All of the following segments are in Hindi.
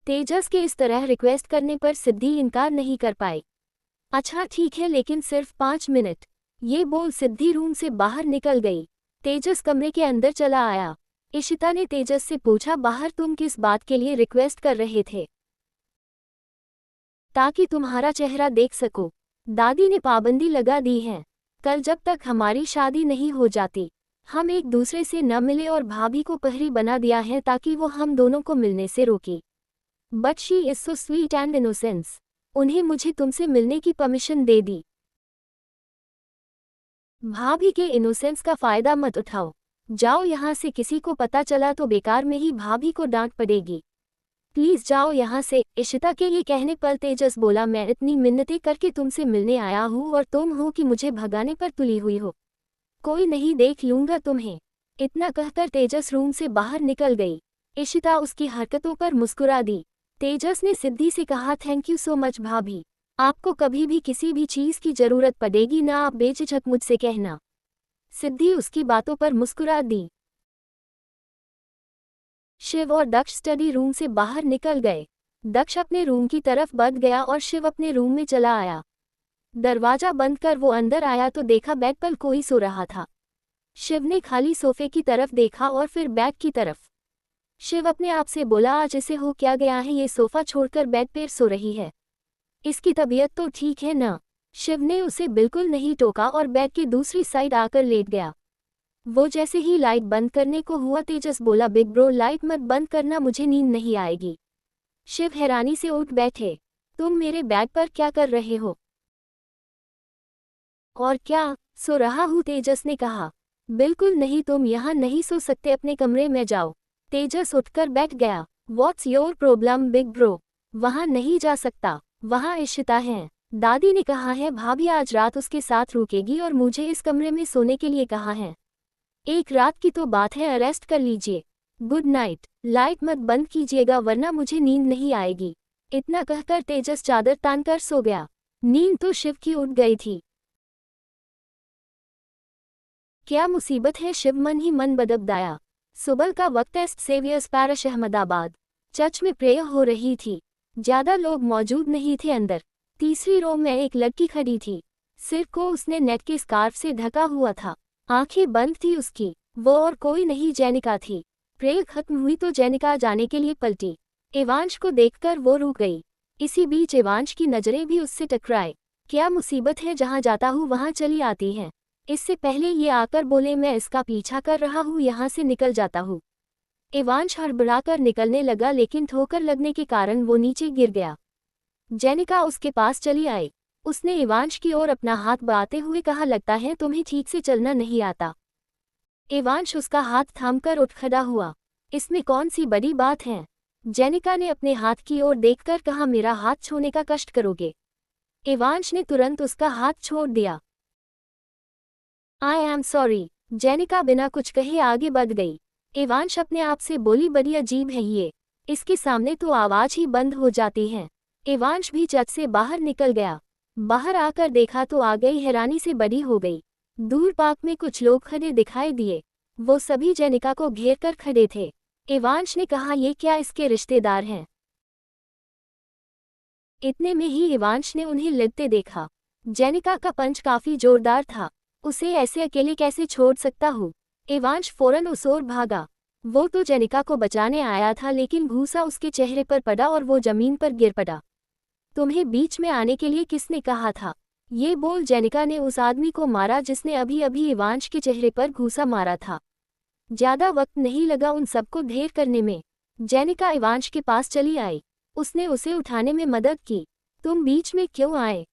तेजस के इस तरह रिक्वेस्ट करने पर सिद्धि इनकार नहीं कर पाई। अच्छा ठीक है, लेकिन सिर्फ 5 मिनट। ये बोल सिद्धि रूम से बाहर निकल गई। तेजस कमरे के अंदर चला आया। इशिता ने तेजस से पूछा, बाहर तुम किस बात के लिए रिक्वेस्ट कर रहे थे? ताकि तुम्हारा चेहरा देख सको। दादी ने पाबंदी लगा दी है। कल जब तक हमारी शादी नहीं हो जाती हम एक दूसरे से न मिले, और भाभी को पहरी बना दिया है ताकि वो हम दोनों को मिलने से रोके। But she is so sweet and innocence. उन्हें मुझे तुमसे मिलने की परमिशन दे दी। भाभी के इनोसेंस का फायदा मत उठाओ। जाओ यहाँ से, किसी को पता चला तो बेकार में ही भाभी को डांट पड़ेगी। प्लीज जाओ यहाँ से। इशिता के ये कहने पर तेजस बोला, मैं इतनी मिन्नतें करके तुमसे मिलने आया हूँ और तुम हो कि मुझे भगाने पर तुली हुई हो। कोई नहीं, देख लूंगा तुम्हें। इतना कहकर तेजस रूम से बाहर निकल गई। इशिता उसकी हरकतों पर मुस्कुरा दी। तेजस ने सिद्धि से कहा, थैंक यू सो मच भाभी। आपको कभी भी किसी भी चीज की जरूरत पड़ेगी ना, आप बेझिझक मुझसे कहना। सिद्धि उसकी बातों पर मुस्कुरा दी। शिव और दक्ष स्टडी रूम से बाहर निकल गए। दक्ष अपने रूम की तरफ बढ़ गया और शिव अपने रूम में चला आया। दरवाजा बंद कर वो अंदर आया तो देखा बेड पर कोई सो रहा था। शिव ने खाली सोफे की तरफ देखा और फिर बेड की तरफ। शिव अपने आप से बोला, आज इसे हो क्या गया है, ये सोफा छोड़कर बेड पर सो रही है। इसकी तबीयत तो ठीक है ना? शिव ने उसे बिल्कुल नहीं टोका और बेड की दूसरी साइड आकर लेट गया। वो जैसे ही लाइट बंद करने को हुआ, तेजस बोला, बिग ब्रो लाइट मत बंद करना, मुझे नींद नहीं आएगी। शिव हैरानी से उठ बैठे। तुम मेरे बेड पर क्या कर रहे हो? और क्या, सो रहा हूँ, तेजस ने कहा। बिल्कुल नहीं, तुम यहाँ नहीं सो सकते, अपने कमरे में जाओ। तेजस उठकर बैठ गया। What's your problem big bro? वहाँ नहीं जा सकता, वहाँ इशिता है। दादी ने कहा है भाभी आज रात उसके साथ रुकेगी और मुझे इस कमरे में सोने के लिए कहा है। एक रात की तो बात है, अरेस्ट कर लीजिए। Good night. लाइट मत बंद कीजिएगा वरना मुझे नींद नहीं आएगी। इतना कहकर तेजस चादर तानकर सो गया। नींद तो शिव की उठ गई थी। क्या मुसीबत है, शिव मन ही मन बदबदाया। सुबह का वक्त है, सेवियर्स पैरिश अहमदाबाद। चर्च में प्रेयर हो रही थी। ज्यादा लोग मौजूद नहीं थे अंदर। तीसरी रो में एक लड़की खड़ी थी। सिर को उसने नेट के स्कार्फ से ढका हुआ था। आंखें बंद थी उसकी। वो और कोई नहीं, जेनिका थी। प्रेयर खत्म हुई तो जेनिका जाने के लिए पलटी। एवांश को देखकर वो रुक गई। इसी बीच एवांश की नजरें भी उससे टकराए। क्या मुसीबत है, जहां जाता हूँ वहां चली आती है। इससे पहले ये आकर बोले, मैं इसका पीछा कर रहा हूँ, यहाँ से निकल जाता हूँ। एवांश हड़बड़ाकर निकलने लगा, लेकिन ठोकर लगने के कारण वो नीचे गिर गया। जेनिका उसके पास चली आई। उसने एवांश की ओर अपना हाथ बढ़ाते हुए कहा, लगता है तुम्हें ठीक से चलना नहीं आता। एवांश उसका हाथ थामकर उठ खड़ा हुआ। इसमें कौन सी बड़ी बात है? जेनिका ने अपने हाथ की ओर देखकर कहा, मेरा हाथ छोड़ने का कष्ट करोगे? एवांश ने तुरंत उसका हाथ छोड़ दिया। I am sorry. जेनिका बिना कुछ कहे आगे बढ़ गई। एवांश अपने आप से बोली, बड़ी अजीब है ये, इसके सामने तो आवाज ही बंद हो जाती है। एवांश भी चर्च से बाहर निकल गया। बाहर आकर देखा तो आ गई, हैरानी से बड़ी हो गई। दूर पार्क में कुछ लोग खड़े दिखाई दिए। वो सभी जेनिका को घेर कर खड़े थे। एवांश ने कहा, ये क्या इसके रिश्तेदार हैं? इतने में ही एवांश ने उन्हें लड़ते देखा। जेनिका का पंच काफी जोरदार था। उसे ऐसे अकेले कैसे छोड़ सकता हूँ? एवांश फौरन उस ओर भागा। वो तो जेनिका को बचाने आया था, लेकिन घूसा उसके चेहरे पर पड़ा और वो जमीन पर गिर पड़ा। तुम्हें बीच में आने के लिए किसने कहा था? ये बोल जेनिका ने उस आदमी को मारा जिसने अभी अभी एवांश के चेहरे पर घूसा मारा था। ज्यादा वक्त नहीं लगा उन सबको ढेर करने में। जेनिका एवांश के पास चली आई। उसने उसे उठाने में मदद की। तुम बीच में क्यों आए?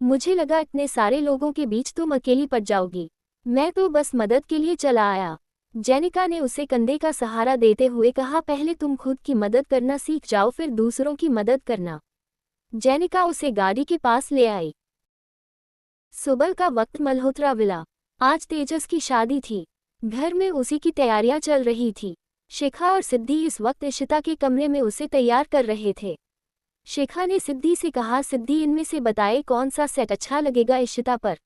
मुझे लगा इतने सारे लोगों के बीच तुम अकेली पड़ जाओगी। मैं तो बस मदद के लिए चला आया। जेनिका ने उसे कंधे का सहारा देते हुए कहा, पहले तुम खुद की मदद करना सीख जाओ, फिर दूसरों की मदद करना। जेनिका उसे गाड़ी के पास ले आई। सुबह का वक्त, मल्होत्रा विला। आज तेजस की शादी थी। घर में उसी की तैयारियां चल रही थी। शिखा और सिद्धि इस वक्त इशिता के कमरे में उसे तैयार कर रहे थे। शिखा ने सिद्धि से कहा, सिद्धि इनमें से बताए कौन सा सेट अच्छा लगेगा इशिता पर।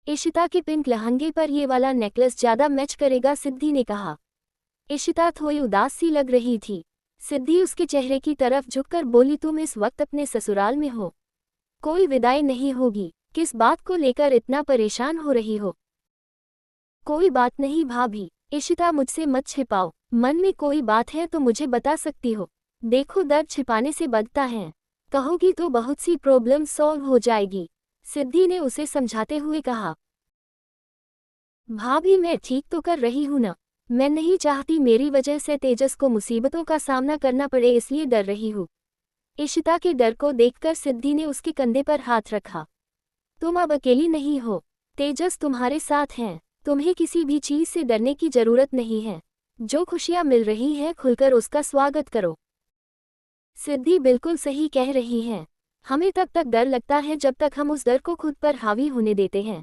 इशिता के पिंक लहंगे पर ये वाला नेकलेस ज्यादा मैच करेगा, सिद्धि ने कहा। इशिता थोड़ी उदास सी लग रही थी। सिद्धि उसके चेहरे की तरफ झुककर बोली, तुम इस वक्त अपने ससुराल में हो, कोई विदाई नहीं होगी, किस बात को लेकर इतना परेशान हो रही हो? कोई बात नहीं भाभी, इशिता मुझसे मत छिपाओ, मन में कोई बात है तो मुझे बता सकती हो। देखो दर्द छिपाने से बढ़ता है, कहोगी तो बहुत सी प्रॉब्लम सॉल्व हो जाएगी। सिद्धि ने उसे समझाते हुए कहा। भाभी मैं ठीक तो कर रही हूँ ना, मैं नहीं चाहती मेरी वजह से तेजस को मुसीबतों का सामना करना पड़े, इसलिए डर रही हूँ। इशिता के डर को देखकर सिद्धि ने उसके कंधे पर हाथ रखा। तुम अब अकेली नहीं हो, तेजस तुम्हारे साथ हैं, तुम्हें किसी भी चीज से डरने की जरूरत नहीं है। जो खुशियां मिल रही हैं खुलकर उसका स्वागत करो। सिद्धि बिल्कुल सही कह रही हैं, हमें तब तक डर लगता है जब तक हम उस डर को खुद पर हावी होने देते हैं।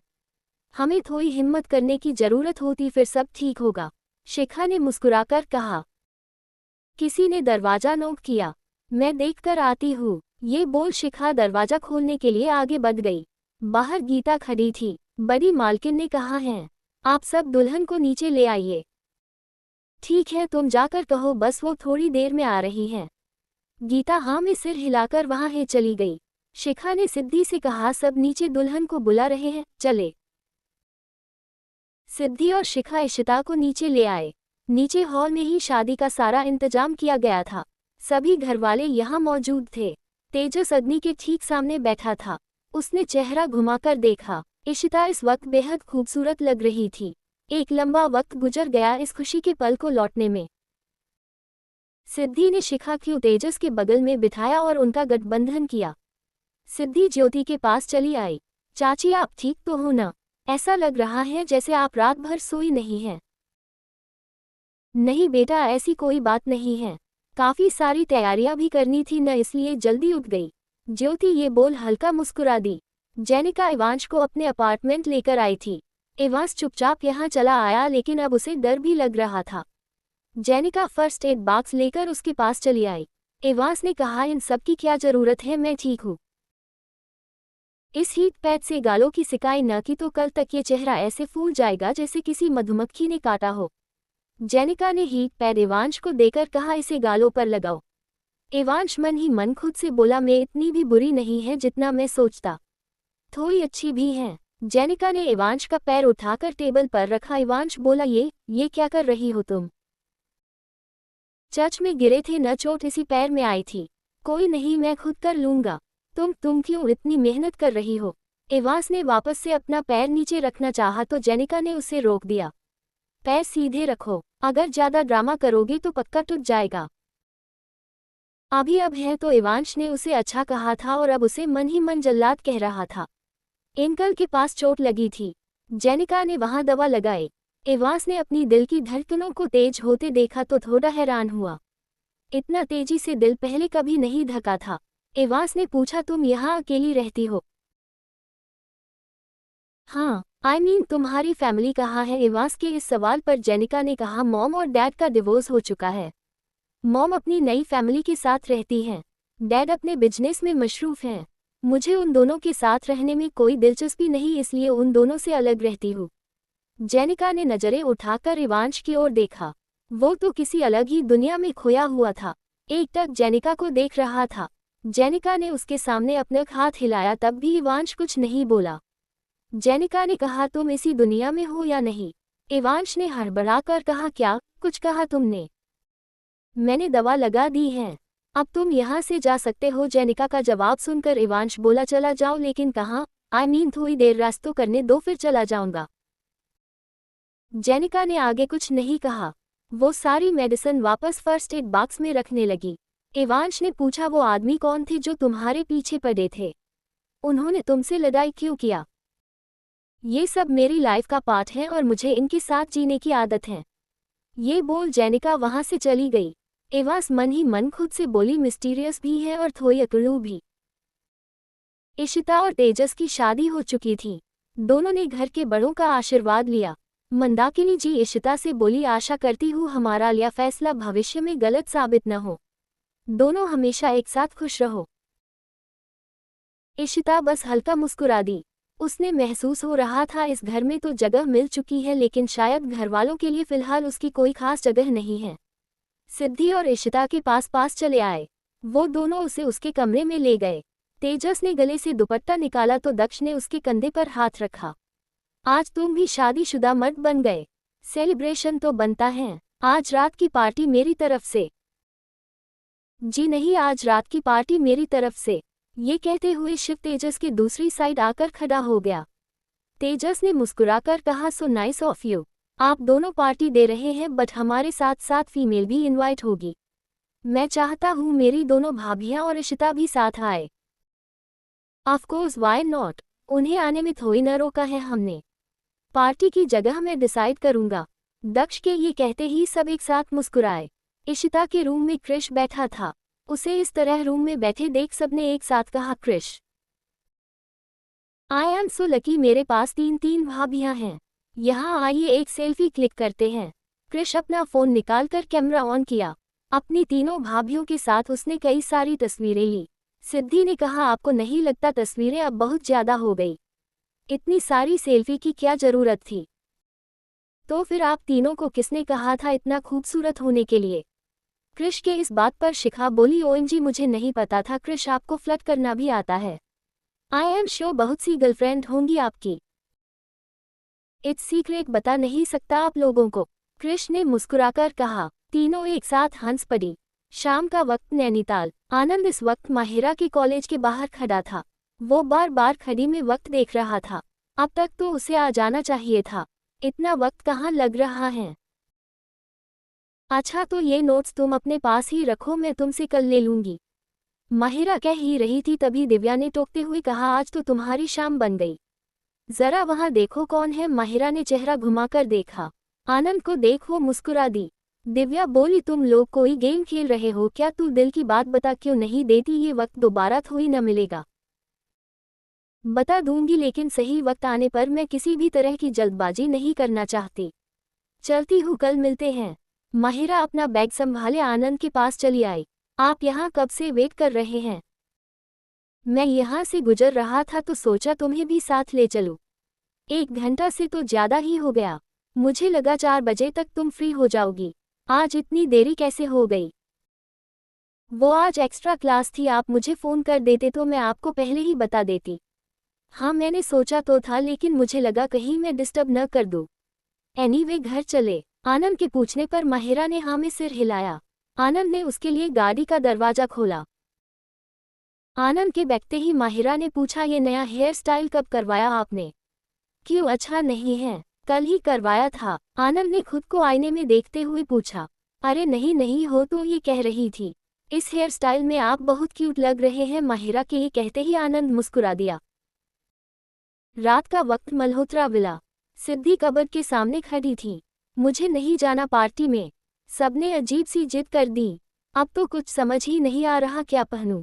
हमें थोड़ी हिम्मत करने की जरूरत होती, फिर सब ठीक होगा, शिखा ने मुस्कुराकर कहा। किसी ने दरवाजा नॉक किया, मैं देखकर आती हूँ, ये बोल शिखा दरवाजा खोलने के लिए आगे बढ़ गई। बाहर गीता खड़ी थी। बड़ी मालकिन ने कहा है, आप सब दुल्हन को नीचे ले आइए। ठीक है, तुम जाकर कहो, बस वो थोड़ी देर में आ रही हैं। गीता हाँ में सिर हिलाकर वहां है चली गई। शिखा ने सिद्धि से कहा, सब नीचे दुल्हन को बुला रहे हैं, चले। सिद्धि और शिखा इशिता को नीचे ले आए। नीचे हॉल में ही शादी का सारा इंतजाम किया गया था। सभी घरवाले यहाँ मौजूद थे। तेजस अग्नि के ठीक सामने बैठा था। उसने चेहरा घुमाकर देखा। इशिता इस वक्त बेहद खूबसूरत लग रही थी। एक लंबा वक्त गुजर गया इस खुशी के पल को लौटने में। सिद्धि ने शिखा को तेजस के बगल में बिठाया और उनका गठबंधन किया। सिद्धि ज्योति के पास चली आई। चाची आप ठीक तो हो ना? ऐसा लग रहा है जैसे आप रात भर सोई नहीं हैं। नहीं बेटा, ऐसी कोई बात नहीं है, काफी सारी तैयारियां भी करनी थी न, इसलिए जल्दी उठ गई। ज्योति ये बोल हल्का मुस्कुरा दी। जेनिका इवांश को अपने अपार्टमेंट लेकर आई थी। इवांश चुपचाप यहाँ चला आया, लेकिन अब उसे डर भी लग रहा था। जेनिका फर्स्ट एड बॉक्स लेकर उसके पास चली आई। इवांश ने कहा, इन सब की क्या जरूरत है, मैं ठीक हूँ। इस हीट पैड से गालों की सिकाई न की तो कल तक ये चेहरा ऐसे फूल जाएगा जैसे किसी मधुमक्खी ने काटा हो। जेनिका ने हीट पैड इवांश को देकर कहा, इसे गालों पर लगाओ। इवांश मन ही मन खुद से बोला, मैं इतनी भी बुरी नहीं है जितना मैं सोचता, थोड़ी अच्छी भी है। जेनिका ने इवांश का पैर उठाकर टेबल पर रखा। इवांश बोला, ये क्या कर रही हो तुम? चर्च में गिरे थे न, चोट इसी पैर में आई थी। कोई नहीं, मैं खुद कर लूंगा। तुम क्यों इतनी मेहनत कर रही हो? इवांश ने वापस से अपना पैर नीचे रखना चाहा तो जेनिका ने उसे रोक दिया। पैर सीधे रखो, अगर ज्यादा ड्रामा करोगे तो पक्का टूट जाएगा। अभी अब है तो इवांश ने उसे अच्छा कहा था और अब उसे मन ही मन जल्लाद कह रहा था। एंकल के पास चोट लगी थी। जेनिका ने वहां दवा लगाई। इवांश ने अपनी दिल की धड़कनों को तेज होते देखा तो थोड़ा हैरान हुआ। इतना तेजी से दिल पहले कभी नहीं धका था। इवांश ने पूछा, तुम यहाँ अकेली रहती हो? हाँ, तुम्हारी फैमिली कहाँ है? इवांश के इस सवाल पर जेनिका ने कहा, मॉम और डैड का डिवोर्स हो चुका है। मॉम अपनी नई फैमिली के साथ रहती हैं, डैड अपने बिजनेस में मशरूफ हैं। मुझे उन दोनों के साथ रहने में कोई दिलचस्पी नहीं, इसलिए उन दोनों से अलग रहती हूँ। जेनिका ने नजरें उठाकर इवांश की ओर देखा। वो तो किसी अलग ही दुनिया में खोया हुआ था, एकटक जेनिका को देख रहा था। जेनिका ने उसके सामने अपना हाथ हिलाया, तब भी इवांश कुछ नहीं बोला। जेनिका ने कहा, तुम इसी दुनिया में हो या नहीं? इवांश ने हड़बड़ाकर कहा, क्या कुछ कहा तुमने? मैंने दवा लगा दी है, अब तुम यहाँ से जा सकते हो। जेनिका का जवाब सुनकर इवांश बोला, चला जाओ, लेकिन कहाँ? थोड़ी देर रेस्ट तो करने दो, फिर चला जाऊंगा। जेनिका ने आगे कुछ नहीं कहा। वो सारी मेडिसिन वापस फर्स्ट एड बॉक्स में रखने लगी। इवांश ने पूछा, वो आदमी कौन थे जो तुम्हारे पीछे पड़े थे? उन्होंने तुमसे लड़ाई क्यों किया? ये सब मेरी लाइफ का पार्ट है और मुझे इनके साथ जीने की आदत है। ये बोल जेनिका वहां से चली गई। इवांश मन ही मन खुद से बोली, मिस्टीरियस भी है और थोड़ी अकड़ू भी। इशिता और तेजस की शादी हो चुकी थी। दोनों ने घर के बड़ों का आशीर्वाद लिया। मंदाकिनी जी इशिता से बोली, आशा करती हूँ हमारा लिया फैसला भविष्य में गलत साबित न हो। दोनों हमेशा एक साथ खुश रहो। इशिता बस हल्का मुस्कुरा दी। उसने महसूस हो रहा था इस घर में तो जगह मिल चुकी है, लेकिन शायद घरवालों के लिए फिलहाल उसकी कोई खास जगह नहीं है। सिद्धि और इशिता के पास पास चले आए। वो दोनों उसे उसके कमरे में ले गए। तेजस ने गले से दुपट्टा निकाला तो दक्ष ने उसके कंधे पर हाथ रखा। आज तुम भी शादीशुदा मर्द बन गए। सेलिब्रेशन तो बनता है। आज रात की पार्टी मेरी तरफ से। जी नहीं, आज रात की पार्टी मेरी तरफ से। ये कहते हुए शिव तेजस के दूसरी साइड आकर खड़ा हो गया। तेजस ने मुस्कुराकर कहा, सो नाइस ऑफ यू। आप दोनों पार्टी दे रहे हैं बट हमारे साथ साथ फीमेल भी इनवाइट होगी। मैं चाहता हूँ मेरी दोनों भाभियाँ और इशिता भी साथ आए। Of course, why not. उन्हें आने में थोड़ी न रोका है हमने। पार्टी की जगह मैं डिसाइड करूंगा। दक्ष के ये कहते ही सब एक साथ मुस्कुराए। इशिता के रूम में क्रिश बैठा था। उसे इस तरह रूम में बैठे देख सबने एक साथ कहा, Krish I am so lucky, मेरे पास 3 भाभियां हैं। यहाँ आइए एक सेल्फी क्लिक करते हैं। क्रिश अपना फोन निकालकर कैमरा ऑन किया। अपनी तीनों भाभियों के साथ उसने कई सारी तस्वीरें ली। सिद्धि ने कहा, आपको नहीं लगता तस्वीरें अब बहुत ज्यादा हो गई? इतनी सारी सेल्फी की क्या जरूरत थी? तो फिर आप तीनों को किसने कहा था इतना खूबसूरत होने के लिए? क्रिश के इस बात पर शिखा बोली, ओएमजी मुझे नहीं पता था क्रिश, आपको फ्लर्ट करना भी आता है। आई एम श्योर बहुत सी गर्लफ्रेंड होंगी आपकी। इट्स सीक्रेट, बता नहीं सकता आप लोगों को, क्रिश ने मुस्कुराकर कहा। तीनों एक साथ हंस पड़ी। शाम का वक्त, नैनीताल। आनंद इस वक्त माहिरा के कॉलेज के बाहर खड़ा था। वो बार बार घड़ी में वक्त देख रहा था। अब तक तो उसे आ जाना चाहिए था। इतना वक्त कहाँ लग रहा है? अच्छा तो ये नोट्स तुम अपने पास ही रखो, मैं तुमसे कल ले लूंगी। माहिरा कह ही रही थी तभी दिव्या ने टोकते हुए कहा, आज तो तुम्हारी शाम बन गई। जरा वहां देखो कौन है। माहिरा ने चेहरा घुमाकर देखा। आनंद को देख वो मुस्कुरा दी। दिव्या बोली, तुम लोग कोई गेम खेल रहे हो क्या? तू दिल की बात बता, क्यों नहीं देती? ये वक्त दोबारा थोड़ी न मिलेगा। बता दूंगी लेकिन सही वक्त आने पर। मैं किसी भी तरह की जल्दबाजी नहीं करना चाहती। चलती हूँ, कल मिलते हैं। माहिरा अपना बैग संभाले आनंद के पास चली आई। आप यहाँ कब से वेट कर रहे हैं? मैं यहाँ से गुजर रहा था तो सोचा तुम्हें भी साथ ले चलूं। 1 घंटा से तो ज्यादा ही हो गया। मुझे लगा 4 बजे तक तुम फ्री हो जाओगी। आज इतनी देरी कैसे हो गई? वो आज एक्स्ट्रा क्लास थी, आप मुझे फ़ोन कर देते तो मैं आपको पहले ही बता देती। हाँ मैंने सोचा तो था लेकिन मुझे लगा कहीं मैं डिस्टर्ब न कर दूँ। एनीवे घर चले? आनंद के पूछने पर माहिरा ने हाँ में सिर हिलाया। आनंद ने उसके लिए गाड़ी का दरवाजा खोला। आनंद के बैठते ही माहिरा ने पूछा, ये नया हेयर स्टाइल कब करवाया आपने? क्यों अच्छा नहीं है? कल ही करवाया था। आनंद ने खुद को आईने में देखते हुए पूछा। अरे नहीं नहीं, हो तो ये कह रही थी इस हेयर स्टाइल में आप बहुत क्यूट लग रहे हैं। माहिरा के ये कहते ही आनंद मुस्कुरा दिया। रात का वक्त, मल्होत्रा विला। सिद्धि कबर्ड के सामने खड़ी थी। मुझे नहीं जाना पार्टी में। सबने अजीब सी जिद कर दी। अब तो कुछ समझ ही नहीं आ रहा क्या पहनूं।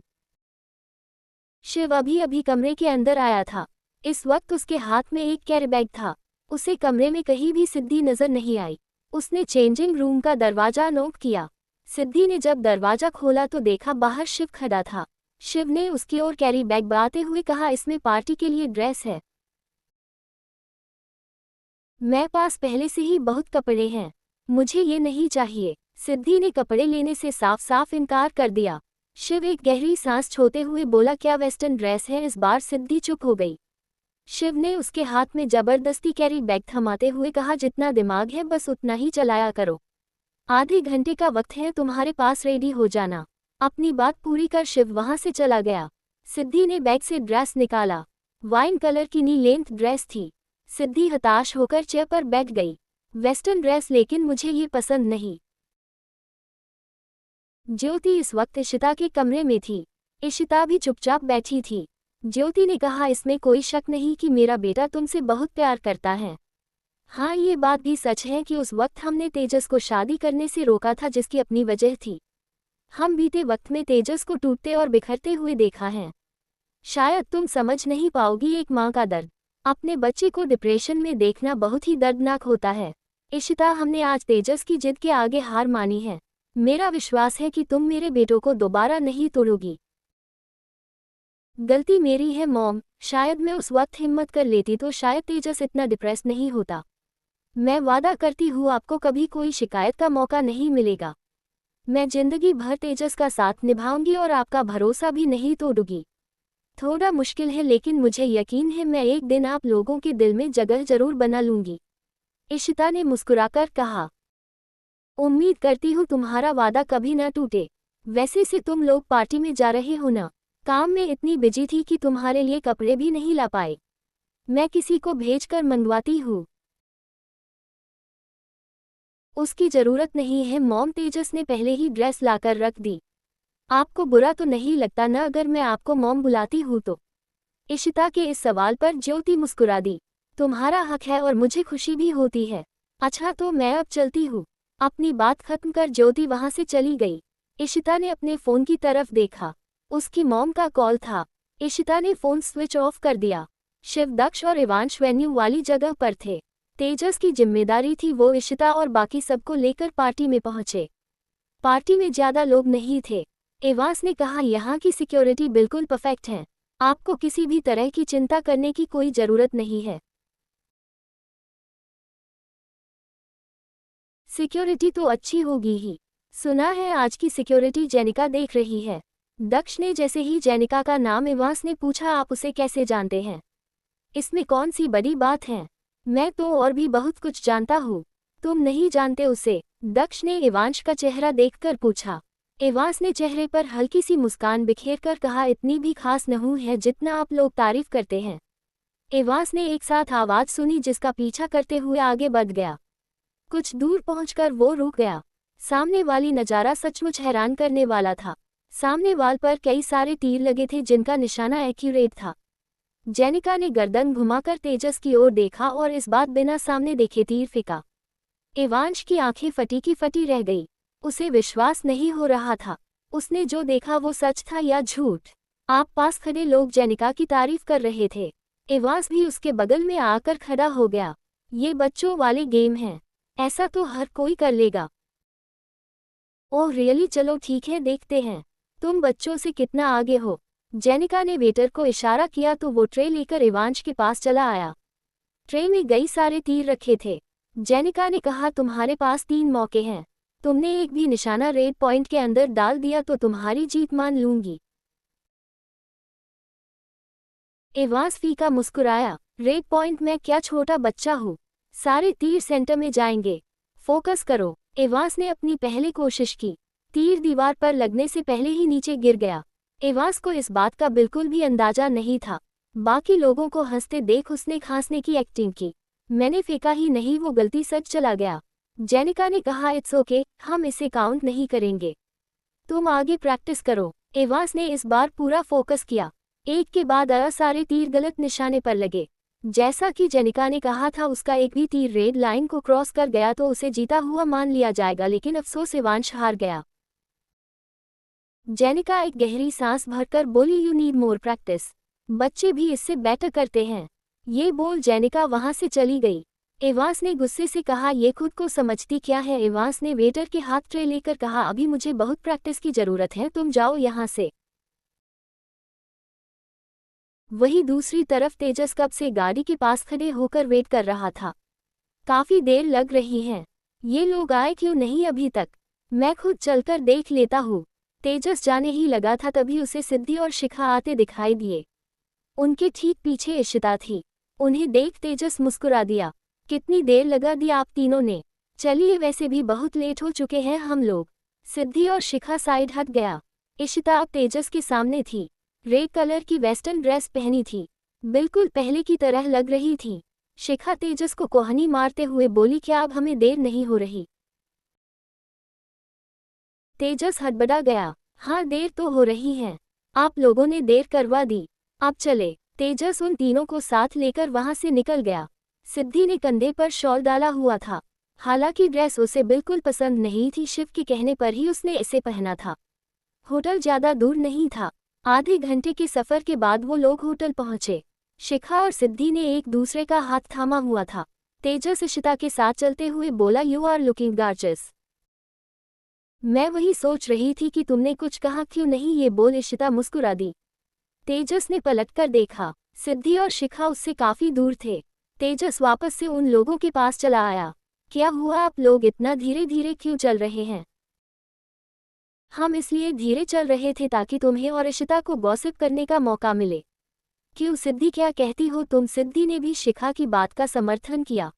शिव अभी अभी कमरे के अंदर आया था। इस वक्त उसके हाथ में एक कैरी बैग था। उसे कमरे में कहीं भी सिद्धि नजर नहीं आई। उसने चेंजिंग रूम का दरवाजा नॉक किया। सिद्धि ने जब दरवाजा खोला तो देखा बाहर शिव खड़ा था। शिव ने उसकी ओर कैरी बैग बढ़ाते हुए कहा, इसमें पार्टी के लिए ड्रेस है। मैं पास पहले से ही बहुत कपड़े हैं, मुझे ये नहीं चाहिए। सिद्धि ने कपड़े लेने से साफ साफ इनकार कर दिया। शिव एक गहरी सांस छोड़ते हुए बोला, क्या वेस्टर्न ड्रेस है? इस बार सिद्धि चुप हो गई। शिव ने उसके हाथ में जबरदस्ती कैरी बैग थमाते हुए कहा, जितना दिमाग है बस उतना ही चलाया करो। आधे घंटे का वक्त है तुम्हारे पास, रेडी हो जाना। अपनी बात पूरी कर शिव वहां से चला गया। सिद्धि ने बैग से ड्रेस निकाला। वाइन कलर की नी लेंथ ड्रेस थी। सिद्धि हताश होकर चेयर पर बैठ गई। वेस्टर्न ड्रेस, लेकिन मुझे ये पसंद नहीं। ज्योति इस वक्त इशिता के कमरे में थी। इशिता भी चुपचाप बैठी थी। ज्योति ने कहा, इसमें कोई शक नहीं कि मेरा बेटा तुमसे बहुत प्यार करता है। हाँ ये बात भी सच है कि उस वक्त हमने तेजस को शादी करने से रोका था जिसकी अपनी वजह थी। हम बीते वक्त में तेजस को टूटते और बिखरते हुए देखा है। शायद तुम समझ नहीं पाओगी एक माँ का दर्द। अपने बच्चे को डिप्रेशन में देखना बहुत ही दर्दनाक होता है। इशिता, हमने आज तेजस की जिद के आगे हार मानी है। मेरा विश्वास है कि तुम मेरे बेटों को दोबारा नहीं तोड़ोगी। गलती मेरी है मॉम, शायद मैं उस वक्त हिम्मत कर लेती तो शायद तेजस इतना डिप्रेस नहीं होता। मैं वादा करती हूँ आपको कभी कोई शिकायत का मौका नहीं मिलेगा। मैं जिंदगी भर तेजस का साथ निभाऊंगी और आपका भरोसा भी नहीं तोड़ूंगी। थोड़ा मुश्किल है लेकिन मुझे यकीन है मैं एक दिन आप लोगों के दिल में जगह जरूर बना लूंगी, इशिता ने मुस्कुराकर कहा। उम्मीद करती हूँ तुम्हारा वादा कभी न टूटे। वैसे से तुम लोग पार्टी में जा रहे हो ना? काम में इतनी बिजी थी कि तुम्हारे लिए कपड़े भी नहीं ला पाए। मैं किसी को भेजकर मंगवाती हूँ। उसकी जरूरत नहीं है मॉम, तेजस ने पहले ही ड्रेस लाकर रख दी। आपको बुरा तो नहीं लगता न अगर मैं आपको मॉम बुलाती हूँ तो? इशिता के इस सवाल पर ज्योति मुस्कुरा दी। तुम्हारा हक है और मुझे खुशी भी होती है। अच्छा तो मैं अब चलती हूँ। अपनी बात खत्म कर ज्योति वहां से चली गई। इशिता ने अपने फोन की तरफ देखा। उसकी मॉम का कॉल था। इशिता ने फोन स्विच ऑफ कर दिया। शिव, दक्ष और इवांश वेन्यू वाली जगह पर थे। तेजस की जिम्मेदारी थी वो इशिता और बाकी सबको लेकर पार्टी में पहुंचे। पार्टी में ज्यादा लोग नहीं थे। इवांश ने कहा, यहाँ की सिक्योरिटी बिल्कुल परफेक्ट है, आपको किसी भी तरह की चिंता करने की कोई जरूरत नहीं है। सिक्योरिटी तो अच्छी होगी ही। सुना है आज की सिक्योरिटी जेनिका देख रही है। दक्ष ने जैसे ही जेनिका का नाम इवांश ने पूछा, आप उसे कैसे जानते हैं? इसमें कौन सी बड़ी बात है? मैं तो और भी बहुत कुछ जानता हूँ। तुम नहीं जानते उसे? दक्ष ने इवांश का चेहरा देखकर पूछा। इवांश ने चेहरे पर हल्की सी मुस्कान बिखेरकर कहा, इतनी भी खास नहीं है जितना आप लोग तारीफ करते हैं। इवांश ने एक साथ आवाज सुनी जिसका पीछा करते हुए आगे बढ़ गया। कुछ दूर पहुंचकर वो रुक गया। सामने वाली नजारा सचमुच हैरान करने वाला था। सामने वाल पर कई सारे तीर लगे थे जिनका निशाना एक्यूरेट था। जेनिका ने गर्दन घुमाकर तेजस की ओर देखा और इस बात बिना सामने देखे तीर फेंका। इवांश की आंखें फटी की फटी रह गई। उसे विश्वास नहीं हो रहा था। उसने जो देखा वो सच था या झूठ? आप पास खड़े लोग जेनिका की तारीफ कर रहे थे। इवांश भी उसके बगल में आकर खड़ा हो गया। ये बच्चों वाले गेम हैं, ऐसा तो हर कोई कर लेगा। ओह रियली, चलो ठीक है देखते हैं तुम बच्चों से कितना आगे हो। जेनिका ने वेटर को इशारा किया तो वो ट्रे लेकर इवांश के पास चला आया। ट्रे में कई सारे तीर रखे थे। जेनिका ने कहा, तुम्हारे पास 3 मौके हैं। तुमने एक भी निशाना रेड पॉइंट के अंदर डाल दिया तो तुम्हारी जीत मान लूंगी। इवांश फीका मुस्कुराया। रेड पॉइंट, मैं क्या छोटा बच्चा हूँ? सारे तीर सेंटर में जाएंगे। फोकस करो। इवांश ने अपनी पहली कोशिश की। तीर दीवार पर लगने से पहले ही नीचे गिर गया। इवांश को इस बात का बिल्कुल भी अंदाजा नहीं था। बाकी लोगों को हंसते देख उसने खांसने की एक्टिंग की। मैंने फेंका ही नहीं, वो गलती सच चला गया। जेनिका ने कहा, इट्स ओके, हम इसे काउंट नहीं करेंगे। तुम आगे प्रैक्टिस करो। इवांश ने इस बार पूरा फोकस किया। एक के बाद सारे तीर गलत निशाने पर लगे। जैसा कि जेनिका ने कहा था, उसका एक भी तीर रेड लाइन को क्रॉस कर गया तो उसे जीता हुआ मान लिया जाएगा, लेकिन अफसोस इवांश हार गया। जेनिका एक गहरी सांस भरकर बोली, यू नीड मोर प्रैक्टिस। बच्चे भी इससे बेटर करते हैं। ये बोल जेनिका वहां से चली गई। इवांश ने गुस्से से कहा, ये खुद को समझती क्या है? इवांश ने वेटर के हाथ ट्रे लेकर कहा, अभी मुझे बहुत प्रैक्टिस की जरूरत है, तुम जाओ यहाँ से। वहीं दूसरी तरफ तेजस कब से गाड़ी के पास खड़े होकर वेट कर रहा था। काफी देर लग रही है, ये लोग आए क्यों नहीं अभी तक? मैं खुद चलकर देख लेता हूँ। तेजस जाने ही लगा था तभी उसे सिद्धि और शिखा आते दिखाई दिए। उनके ठीक पीछे इशिता थी। उन्हें देख तेजस मुस्कुरा दिया। कितनी देर लगा दी आप तीनों ने? चलिए, वैसे भी बहुत लेट हो चुके हैं हम लोग। सिद्धि और शिखा साइड हट गया। इशिता अब तेजस के सामने थी। रेड कलर की वेस्टर्न ड्रेस पहनी थी, बिल्कुल पहले की तरह लग रही थी। शिखा तेजस को कोहनी मारते हुए बोली, क्या अब हमें देर नहीं हो रही? तेजस हड़बड़ा गया। हाँ, देर तो हो रही है, आप लोगों ने देर करवा दी, आप चले। तेजस उन तीनों को साथ लेकर वहां से निकल गया। सिद्धि ने कंधे पर शॉल डाला हुआ था। हालांकि ड्रेस उसे बिल्कुल पसंद नहीं थी, शिव के कहने पर ही उसने इसे पहना था। होटल ज्यादा दूर नहीं था। आधे घंटे के सफर के बाद वो लोग होटल पहुंचे। शिखा और सिद्धि ने एक दूसरे का हाथ थामा हुआ था। तेजस इशिता के साथ चलते हुए बोला, यू आर लुकिंग गॉर्जियस। मैं वही सोच रही थी कि तुमने कुछ कहा क्यों नहीं, ये बोल इशिता मुस्कुरा दी। तेजस ने पलटकर देखा। सिद्धि और शिखा उससे काफी दूर थे। तेजस वापस से उन लोगों के पास चला आया। क्या हुआ, आप लोग इतना धीरे धीरे क्यों चल रहे हैं? हम इसलिए धीरे चल रहे थे ताकि तुम्हें और इशिता को गॉसिप करने का मौका मिले। क्यों सिद्धि, क्या कहती हो तुम? सिद्धि ने भी शिखा की बात का समर्थन किया।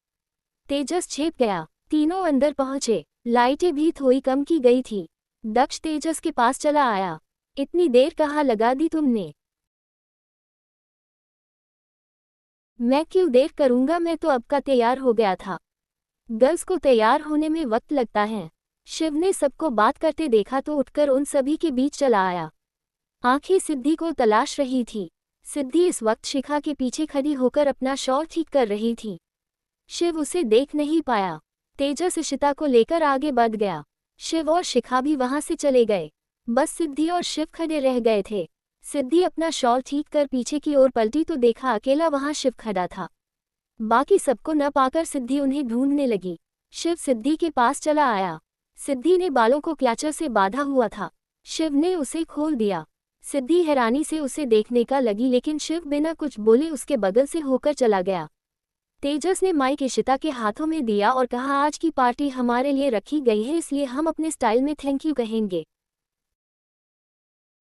तेजस छिप गया। तीनों अंदर पहुंचे। लाइटें भी थोड़ी कम की गई थी। दक्ष तेजस के पास चला आया। इतनी देर कहाँ लगा दी तुमने? मैं क्यों देर करूंगा, मैं तो अब का तैयार हो गया था। गर्ल्स को तैयार होने में वक्त लगता है। शिव ने सबको बात करते देखा तो उठकर उन सभी के बीच चला आया। आंखें सिद्धि को तलाश रही थी। सिद्धि इस वक्त शिखा के पीछे खड़ी होकर अपना शॉल ठीक कर रही थी। शिव उसे देख नहीं पाया। तेजस इशिता को लेकर आगे बढ़ गया। शिव और शिखा भी वहां से चले गए। बस सिद्धि और शिव खड़े रह गए थे। सिद्धि अपना शॉल ठीक कर पीछे की ओर पलटी तो देखा अकेला वहां शिव खड़ा था। बाकी सबको न पाकर सिद्धि उन्हें ढूंढने लगी। शिव सिद्धि के पास चला आया। सिद्धि ने बालों को क्लचर से बांधा हुआ था। शिव ने उसे खोल दिया। सिद्धि हैरानी से उसे देखने का लगी, लेकिन शिव बिना कुछ बोले उसके बगल से होकर चला गया। तेजस ने माइक इशिता के हाथों में दिया और कहा, आज की पार्टी हमारे लिए रखी गई है, इसलिए हम अपने स्टाइल में थैंक यू कहेंगे।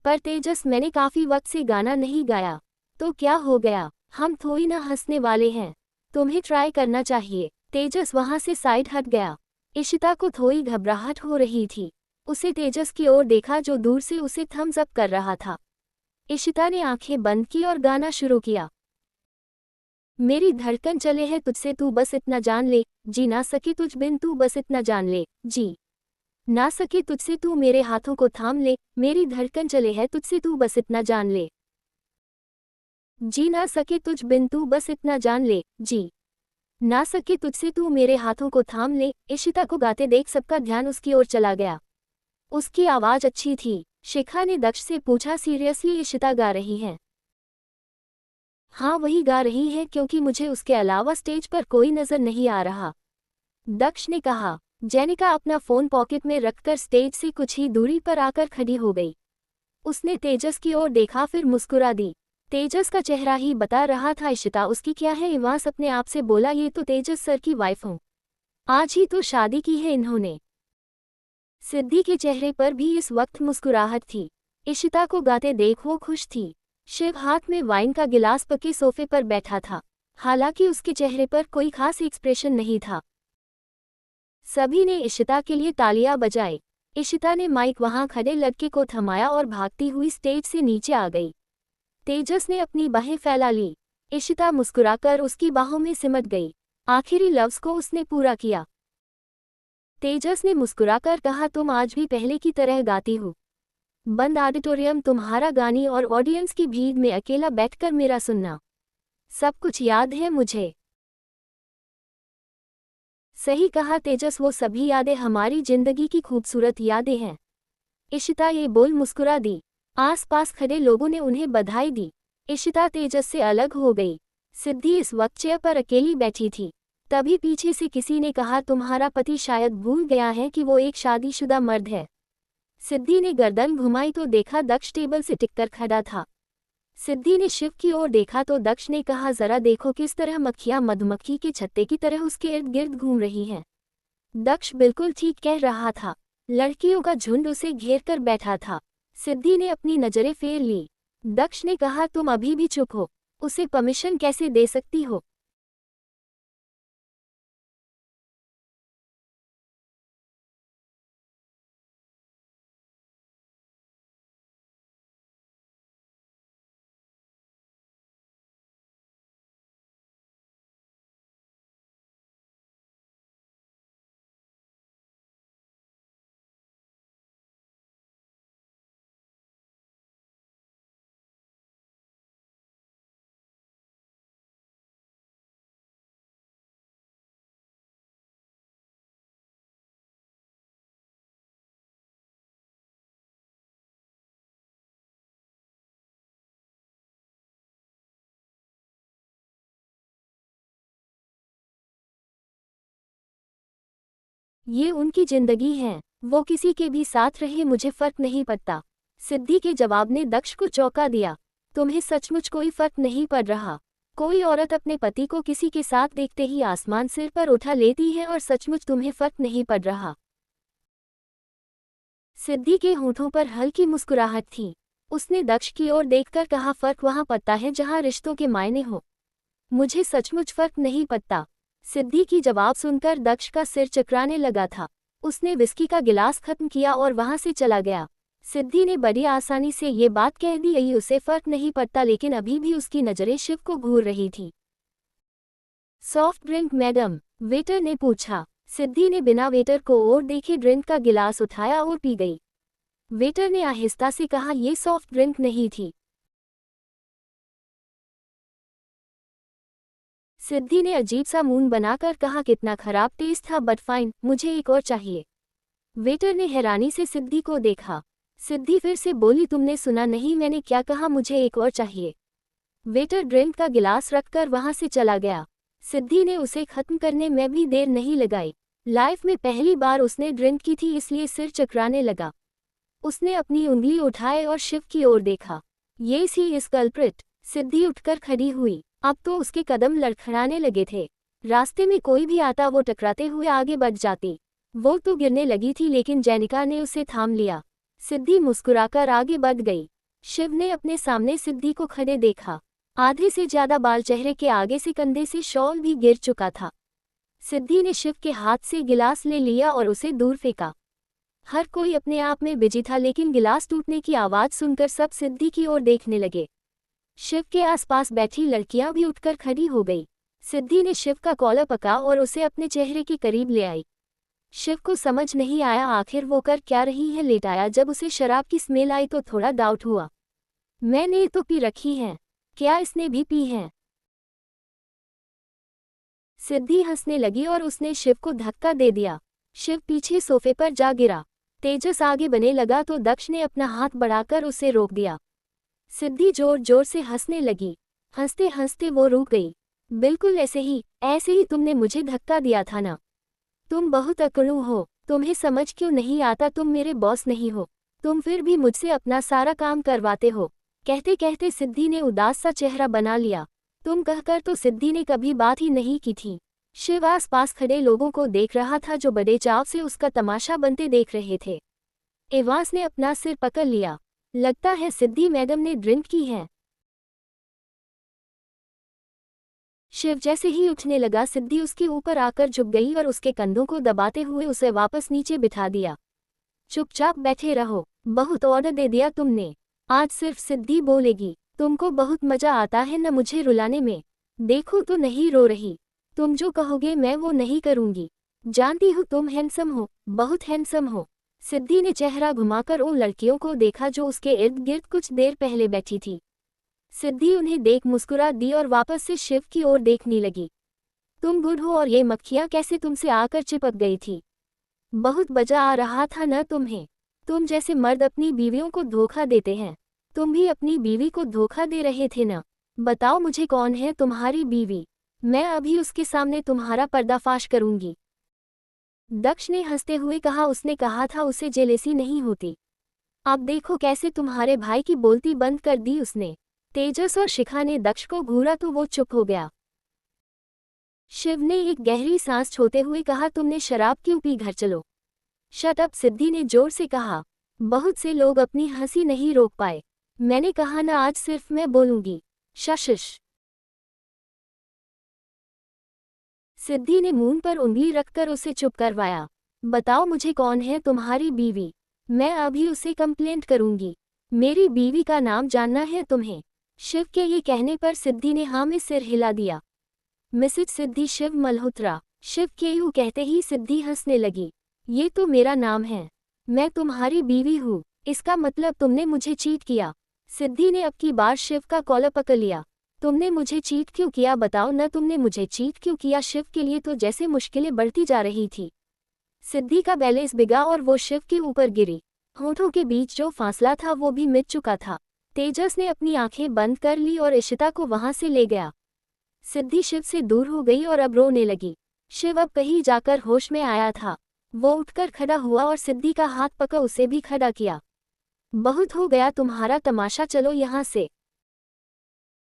पर तेजस, मैंने काफी वक्त से गाना नहीं गाया। तो क्या हो गया? हम थोड़ी ना हंसने वाले हैं। तुम्हें ट्राई करना चाहिए। तेजस वहां से साइड हट गया। इशिता को थोड़ी घबराहट हो रही थी। उसे तेजस की ओर देखा जो दूर से उसे थम्स अप कर रहा था। इशिता ने आंखें बंद की और गाना शुरू किया। मेरी धड़कन चले है तुझसे, तू बस इतना जान ले, जी ना सके तुझ बिन, तू बस इतना जान ले, जी ना सके तुझसे, तू मेरे हाथों को थाम ले, मेरी धड़कन चले है तुझसे, तू बस इतना जान ले, जी ना सके तुझ बिन, तू बस इतना जान ले, जी ना सके तुझसे, तू मेरे हाथों को थाम ले। इशिता को गाते देख सबका ध्यान उसकी ओर चला गया। उसकी आवाज अच्छी थी। शिखा ने दक्ष से पूछा, सीरियसली इशिता गा रही है? हाँ वही गा रही है, क्योंकि मुझे उसके अलावा स्टेज पर कोई नजर नहीं आ रहा, दक्ष ने कहा। जेनिका अपना फोन पॉकेट में रखकर स्टेज से कुछ ही दूरी पर आकर खड़ी हो गई। उसने तेजस की ओर देखा, फिर मुस्कुरा दी। तेजस का चेहरा ही बता रहा था इशिता उसकी क्या है। इवांस अपने आप से बोला, ये तो तेजस सर की वाइफ हूँ, आज ही तो शादी की है इन्होंने। सिद्धि के चेहरे पर भी इस वक्त मुस्कुराहट थी। इशिता को गाते देख वो खुश थी। शिव हाथ में वाइन का गिलास पके सोफे पर बैठा था। हालांकि उसके चेहरे पर कोई खास एक्सप्रेशन नहीं था। सभी ने इशिता के लिए तालियां बजाई। इशिता ने माइक वहां खड़े लड़के को थमाया और भागती हुई स्टेज से नीचे आ गई। तेजस ने अपनी बाहें फैला ली। इशिता मुस्कुराकर उसकी बाहों में सिमट गई। आखिरी लफ्ज को उसने पूरा किया। तेजस ने मुस्कुराकर कहा, तुम आज भी पहले की तरह गाती हो। बंद ऑडिटोरियम, तुम्हारा गानी और ऑडियंस की भीड़ में अकेला बैठकर मेरा सुनना, सब कुछ याद है मुझे। सही कहा तेजस, वो सभी यादें हमारी जिंदगी की खूबसूरत यादें हैं। इशिता ये बोल मुस्कुरा दी। आसपास खड़े लोगों ने उन्हें बधाई दी। इशिता तेजस से अलग हो गई। सिद्धि इस वक्त चेयर पर अकेली बैठी थी। तभी पीछे से किसी ने कहा, तुम्हारा पति शायद भूल गया है कि वो एक शादीशुदा मर्द है। सिद्धि ने गर्दन घुमाई तो देखा दक्ष टेबल से टिककर खड़ा था। सिद्धि ने शिव की ओर देखा तो दक्ष ने कहा, जरा देखो किस तरह मक्खियां मधुमक्खी के छत्ते की तरह उसके इर्द गिर्द घूम रही हैं। दक्ष बिल्कुल ठीक कह रहा था। लड़कियों का झुंड उसे घेर कर बैठा था। सिद्धि ने अपनी नजरें फेर ली। दक्ष ने कहा, तुम अभी भी चुप हो, उसे परमिशन कैसे दे सकती हो? ये उनकी जिंदगी है, वो किसी के भी साथ रहे, मुझे फर्क नहीं पड़ता। सिद्धि के जवाब ने दक्ष को चौंका दिया। तुम्हें सचमुच कोई फर्क नहीं पड़ रहा? कोई औरत अपने पति को किसी के साथ देखते ही आसमान सिर पर उठा लेती है और सचमुच तुम्हें फर्क नहीं पड़ रहा? सिद्धि के होठों पर हल्की मुस्कुराहट थी। उसने दक्ष की ओर देखकर कहा, फर्क वहां पड़ता है जहां रिश्तों के मायने हो। मुझे सचमुच फर्क नहीं पड़ता। सिद्धि की जवाब सुनकर दक्ष का सिर चकराने लगा था। उसने विस्की का गिलास खत्म किया और वहां से चला गया। सिद्धि ने बड़ी आसानी से ये बात कह दी, यही उसे फर्क नहीं पड़ता, लेकिन अभी भी उसकी नजरें शिव को घूर रही थी। सॉफ्ट ड्रिंक मैडम, वेटर ने पूछा। सिद्धि ने बिना वेटर को और देखे ड्रिंक का गिलास उठाया और पी गई। वेटर ने आहिस्ता से कहा, यह सॉफ्ट ड्रिंक नहीं थी। सिद्धि ने अजीब सा मुंह बनाकर कहा, कितना खराब टेस्ट था, बट फाइन, मुझे एक और चाहिए। वेटर ने हैरानी से सिद्धि को देखा। सिद्धि फिर से बोली, तुमने सुना नहीं मैंने क्या कहा, मुझे एक और चाहिए। वेटर ड्रिंक का गिलास रखकर वहां से चला गया। सिद्धि ने उसे खत्म करने में भी देर नहीं लगाई। लाइफ में पहली बार उसने ड्रिंक की थी, इसलिए सिर चकराने लगा। उसने अपनी उंगली उठाए और शिव की ओर देखा। ये सी इस कल्प्रिट। सिद्धि उठकर खड़ी हुई। अब तो उसके कदम लड़खड़ाने लगे थे। रास्ते में कोई भी आता वो टकराते हुए आगे बढ़ जाती। वो तो गिरने लगी थी, लेकिन जेनिका ने उसे थाम लिया। सिद्धि मुस्कुराकर आगे बढ़ गई। शिव ने अपने सामने सिद्धि को खड़े देखा। आधे से ज्यादा बाल चेहरे के आगे से कंधे से शॉल भी गिर चुका था। सिद्धि ने शिव के हाथ से गिलास ले लिया और उसे दूर फेंका। हर कोई अपने आप में बिजी था, लेकिन गिलास टूटने की आवाज सुनकर सब सिद्धि की ओर देखने लगे। शिव के आसपास बैठी लड़कियां भी उठकर खड़ी हो गई। सिद्धि ने शिव का कॉलर पकड़ा और उसे अपने चेहरे के करीब ले आई। शिव को समझ नहीं आया आखिर वो कर क्या रही है। लेट आया जब उसे शराब की स्मेल आई तो थोड़ा डाउट हुआ। मैंने तो पी रखी है, क्या इसने भी पी है? सिद्धि हंसने लगी और उसने शिव को धक्का दे दिया। शिव पीछे सोफे पर जा गिरा। तेजस आगे बढ़ने लगा तो दक्ष ने अपना हाथ बढ़ाकर उसे रोक दिया। सिद्धि जोर जोर से हंसने लगी। हंसते हंसते वो रुक गई। बिल्कुल ऐसे ही तुमने मुझे धक्का दिया था ना। तुम बहुत अकड़ू हो, तुम्हें समझ क्यों नहीं आता, तुम मेरे बॉस नहीं हो, तुम फिर भी मुझसे अपना सारा काम करवाते हो। कहते कहते सिद्धि ने उदास सा चेहरा बना लिया। तुम कहकर तो सिद्धि ने कभी बात ही नहीं की थी। शिव आस पास खड़े लोगों को देख रहा था जो बड़े चाव से उसका तमाशा बनते देख रहे थे। एवांस ने अपना सिर पकड़ लिया। लगता है सिद्धि मैडम ने ड्रिंक की है। शिव जैसे ही उठने लगा, सिद्धि उसके ऊपर आकर झुक गई और उसके कंधों को दबाते हुए उसे वापस नीचे बिठा दिया। चुपचाप बैठे रहो, बहुत ऑर्डर दे दिया तुमने। आज सिर्फ सिद्धि बोलेगी। तुमको बहुत मजा आता है न मुझे रुलाने में। देखो तो नहीं रो रही। तुम जो कहोगे मैं वो नहीं करूंगी। जानती हूँ तुम हैंडसम हो, बहुत हैंडसम हो। सिद्धि ने चेहरा घुमाकर उन लड़कियों को देखा जो उसके इर्द गिर्द कुछ देर पहले बैठी थी। सिद्धि उन्हें देख मुस्कुरा दी और वापस से शिव की ओर देखने लगी। तुम गुड हो और ये मक्खियां कैसे तुमसे आकर चिपक गई थी? बहुत मजा आ रहा था न तुम्हें? तुम जैसे मर्द अपनी बीवियों को धोखा देते हैं, तुम भी अपनी बीवी को धोखा दे रहे थे न? बताओ मुझे कौन है तुम्हारी बीवी? मैं अभी उसके सामने तुम्हारा पर्दाफाश करूंगी। दक्ष ने हंसते हुए कहा, उसने कहा था उसे जेलेसी नहीं होती। अब देखो कैसे तुम्हारे भाई की बोलती बंद कर दी उसने। तेजस और शिखा ने दक्ष को घूरा तो वो चुप हो गया। शिव ने एक गहरी सांस छोड़ते हुए कहा, तुमने शराब क्यों पी, घर चलो। शट अप, सिद्धि ने जोर से कहा। बहुत से लोग अपनी हंसी नहीं रोक पाए। मैंने कहा ना, आज सिर्फ मैं बोलूंगी। शशिश। सिद्धि ने मुंह पर उंगली रखकर उसे चुप करवाया। बताओ मुझे कौन है तुम्हारी बीवी? मैं अभी उसे कंप्लेंट करूंगी। मेरी बीवी का नाम जानना है तुम्हें? शिव के ये कहने पर सिद्धि ने हाँ में सिर हिला दिया। मिसेज सिद्धि शिव मल्होत्रा। शिव के यूं कहते ही सिद्धि हंसने लगी। ये तो मेरा नाम है। मैं तुम्हारी बीवी हूँ, इसका मतलब तुमने मुझे चीट किया। सिद्धि ने अब की बार शिव का कॉलर पकड़ लिया। तुमने मुझे चीट क्यों किया, बताओ न, तुमने मुझे चीट क्यों किया? शिव के लिए तो जैसे मुश्किलें बढ़ती जा रही थी। सिद्धि का बैलेंस बिगड़ा और वो शिव के ऊपर गिरी। होठों के बीच जो फासला था वो भी मिट चुका था। तेजस ने अपनी आंखें बंद कर ली और इशिता को वहां से ले गया। सिद्धि शिव से दूर हो गई और अब रोने लगी। शिव अब कहीं जाकर होश में आया था। वो उठकर खड़ा हुआ और सिद्धि का हाथ पकड़ उसे भी खड़ा किया। बहुत हो गया तुम्हारा तमाशा, चलो यहाँ से।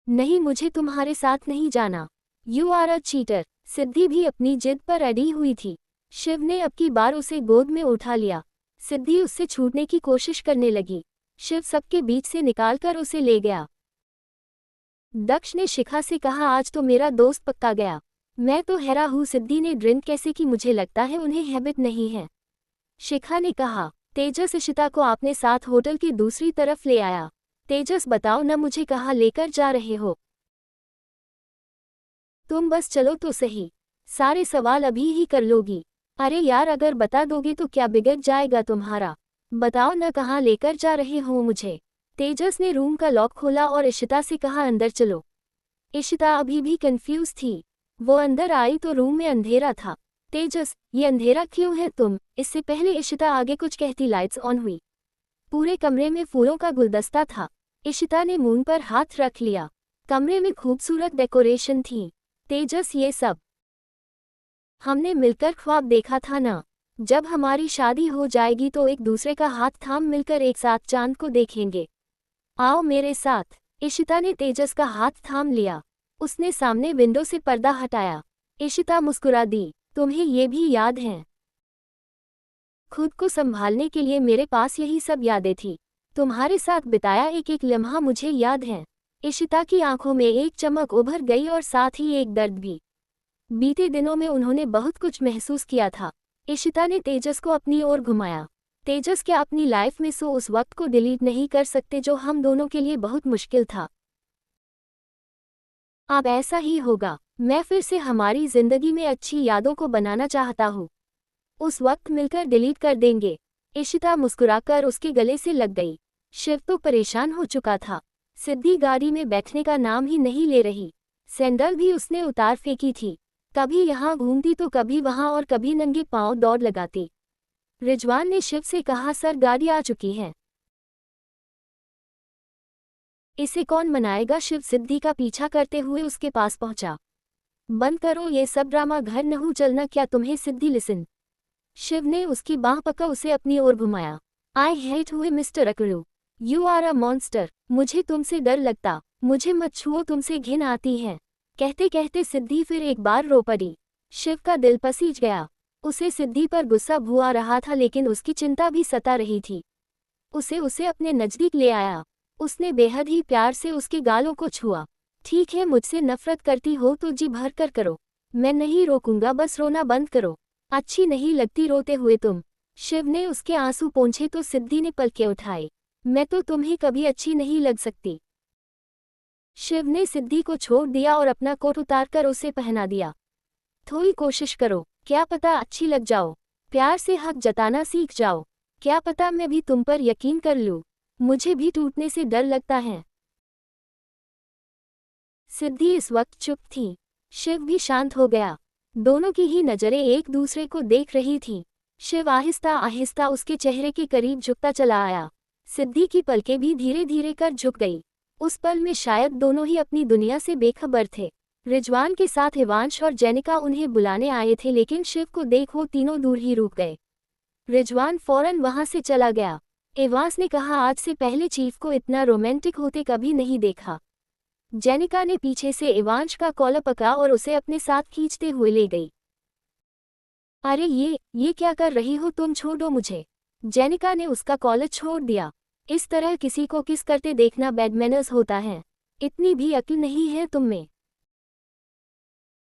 नहीं, मुझे तुम्हारे साथ नहीं जाना। You are a cheater. Siddhi भी अपनी जिद पर अड़ी हुई थी। शिव ने अब की बार उसे गोद में उठा लिया। सिद्धि उससे छूटने की कोशिश करने लगी। शिव सबके बीच से निकालकर उसे ले गया। दक्ष ने शिखा से कहा, आज तो मेरा दोस्त पक्का गया। मैं तो हैरान हूँ सिद्धि ने ड्रिंक कैसे की, मुझे लगता है उन्हें हैबिट नहीं है। शिखा ने कहा, तेजस इशिता को आपने साथ होटल की दूसरी तरफ ले आया। तेजस बताओ न, मुझे कहाँ लेकर जा रहे हो? तुम बस चलो तो सही, सारे सवाल अभी ही कर लोगी। अरे यार, अगर बता दोगे तो क्या बिगड़ जाएगा तुम्हारा? बताओ न, कहाँ लेकर जा रहे हो मुझे? तेजस ने रूम का लॉक खोला और इशिता से कहा, अंदर चलो। इशिता अभी भी कंफ्यूज थी। वो अंदर आई तो रूम में अंधेरा था। तेजस, ये अंधेरा क्यों है तुम? इससे पहले इशिता आगे कुछ कहती लाइट्स ऑन हुई। पूरे कमरे में फूलों का गुलदस्ता था। इशिता ने मुंह पर हाथ रख लिया। कमरे में खूबसूरत डेकोरेशन थी। तेजस, ये सब हमने मिलकर ख्वाब देखा था ना? जब हमारी शादी हो जाएगी तो एक दूसरे का हाथ थाम मिलकर एक साथ चांद को देखेंगे। आओ मेरे साथ। इशिता ने तेजस का हाथ थाम लिया। उसने सामने विंडो से पर्दा हटाया। इशिता मुस्कुरा दी, तुम्हें ये भी याद है? खुद को संभालने के लिए मेरे पास यही सब यादें थी। तुम्हारे साथ बिताया एक एक लम्हा मुझे याद है। इशिता की आंखों में एक चमक उभर गई और साथ ही एक दर्द भी। बीते दिनों में उन्होंने बहुत कुछ महसूस किया था। इशिता ने तेजस को अपनी ओर घुमाया। तेजस, क्या अपनी लाइफ में उस वक्त को डिलीट नहीं कर सकते जो हम दोनों के लिए बहुत मुश्किल था? अब ऐसा ही होगा। मैं फिर से हमारी जिंदगी में अच्छी यादों को बनाना चाहता हूँ। उस वक्त मिलकर डिलीट कर देंगे। इशिता मुस्कुराकर उसके गले से लग गई। शिव तो परेशान हो चुका था। सिद्धि गाड़ी में बैठने का नाम ही नहीं ले रही। सैंडल भी उसने उतार फेंकी थी। कभी यहाँ घूमती तो कभी वहाँ और कभी नंगे पांव दौड़ लगाती। रिजवान ने शिव से कहा, सर गाड़ी आ चुकी है। इसे कौन मनाएगा? शिव सिद्धि का पीछा करते हुए उसके पास पहुंचा। बंद करो ये सब ड्रामा, घर नहू चलना क्या तुम्हें? सिद्धि लिसन। शिव ने उसकी बांह पकड़ उसे अपनी ओर घुमाया। आई हेट हुए मिस्टर अकड़ू, यू आर अ मॉन्स्टर। मुझे तुमसे डर लगता, मुझे मत छुओ, तुमसे घिन आती है। कहते कहते सिद्धि फिर एक बार रो पड़ी। शिव का दिल पसीज गया। उसे सिद्धि पर गुस्सा भुआ रहा था लेकिन उसकी चिंता भी सता रही थी। उसे अपने नजदीक ले आया। उसने बेहद ही प्यार से उसके गालों को छुआ। ठीक है, मुझसे नफरत करती हो तो जी भर कर करो, मैं नहीं रोकूंगा, बस रोना बंद करो। अच्छी नहीं लगती रोते हुए तुम। शिव ने उसके आंसू पोंछे तो सिद्धि ने पलके उठाए। मैं तो तुम्हें कभी अच्छी नहीं लग सकती। शिव ने सिद्धि को छोड़ दिया और अपना कोट उतारकर उसे पहना दिया। थोड़ी कोशिश करो, क्या पता अच्छी लग जाओ। प्यार से हक जताना सीख जाओ। क्या पता मैं भी तुम पर यकीन कर लूं। मुझे भी टूटने से डर लगता है। सिद्धि इस वक्त चुप थी। शिव भी शांत हो गया। दोनों की ही नजरें एक दूसरे को देख रही थीं। शिव आहिस्ता आहिस्ता उसके चेहरे के करीब झुकता चला आया। सिद्धि की पलकें भी धीरे धीरे कर झुक गई। उस पल में शायद दोनों ही अपनी दुनिया से बेखबर थे। रिजवान के साथ इवांश और जेनिका उन्हें बुलाने आए थे लेकिन शिव को देख वो तीनों दूर ही रुक गए। रिजवान फौरन वहां से चला गया। इवांश ने कहा, आज से पहले चीफ को इतना रोमांटिक होते कभी नहीं देखा। जेनिका ने पीछे से इवांश का कॉलर पकड़ा और उसे अपने साथ खींचते हुए ले गई। अरे ये क्या कर रही हो तुम? छोड़ो मुझे। जेनिका ने उसका कॉलर छोड़ दिया। इस तरह किसी को किस करते देखना बैड मैनर्स होता है। इतनी भी अक्ल नहीं है तुम में।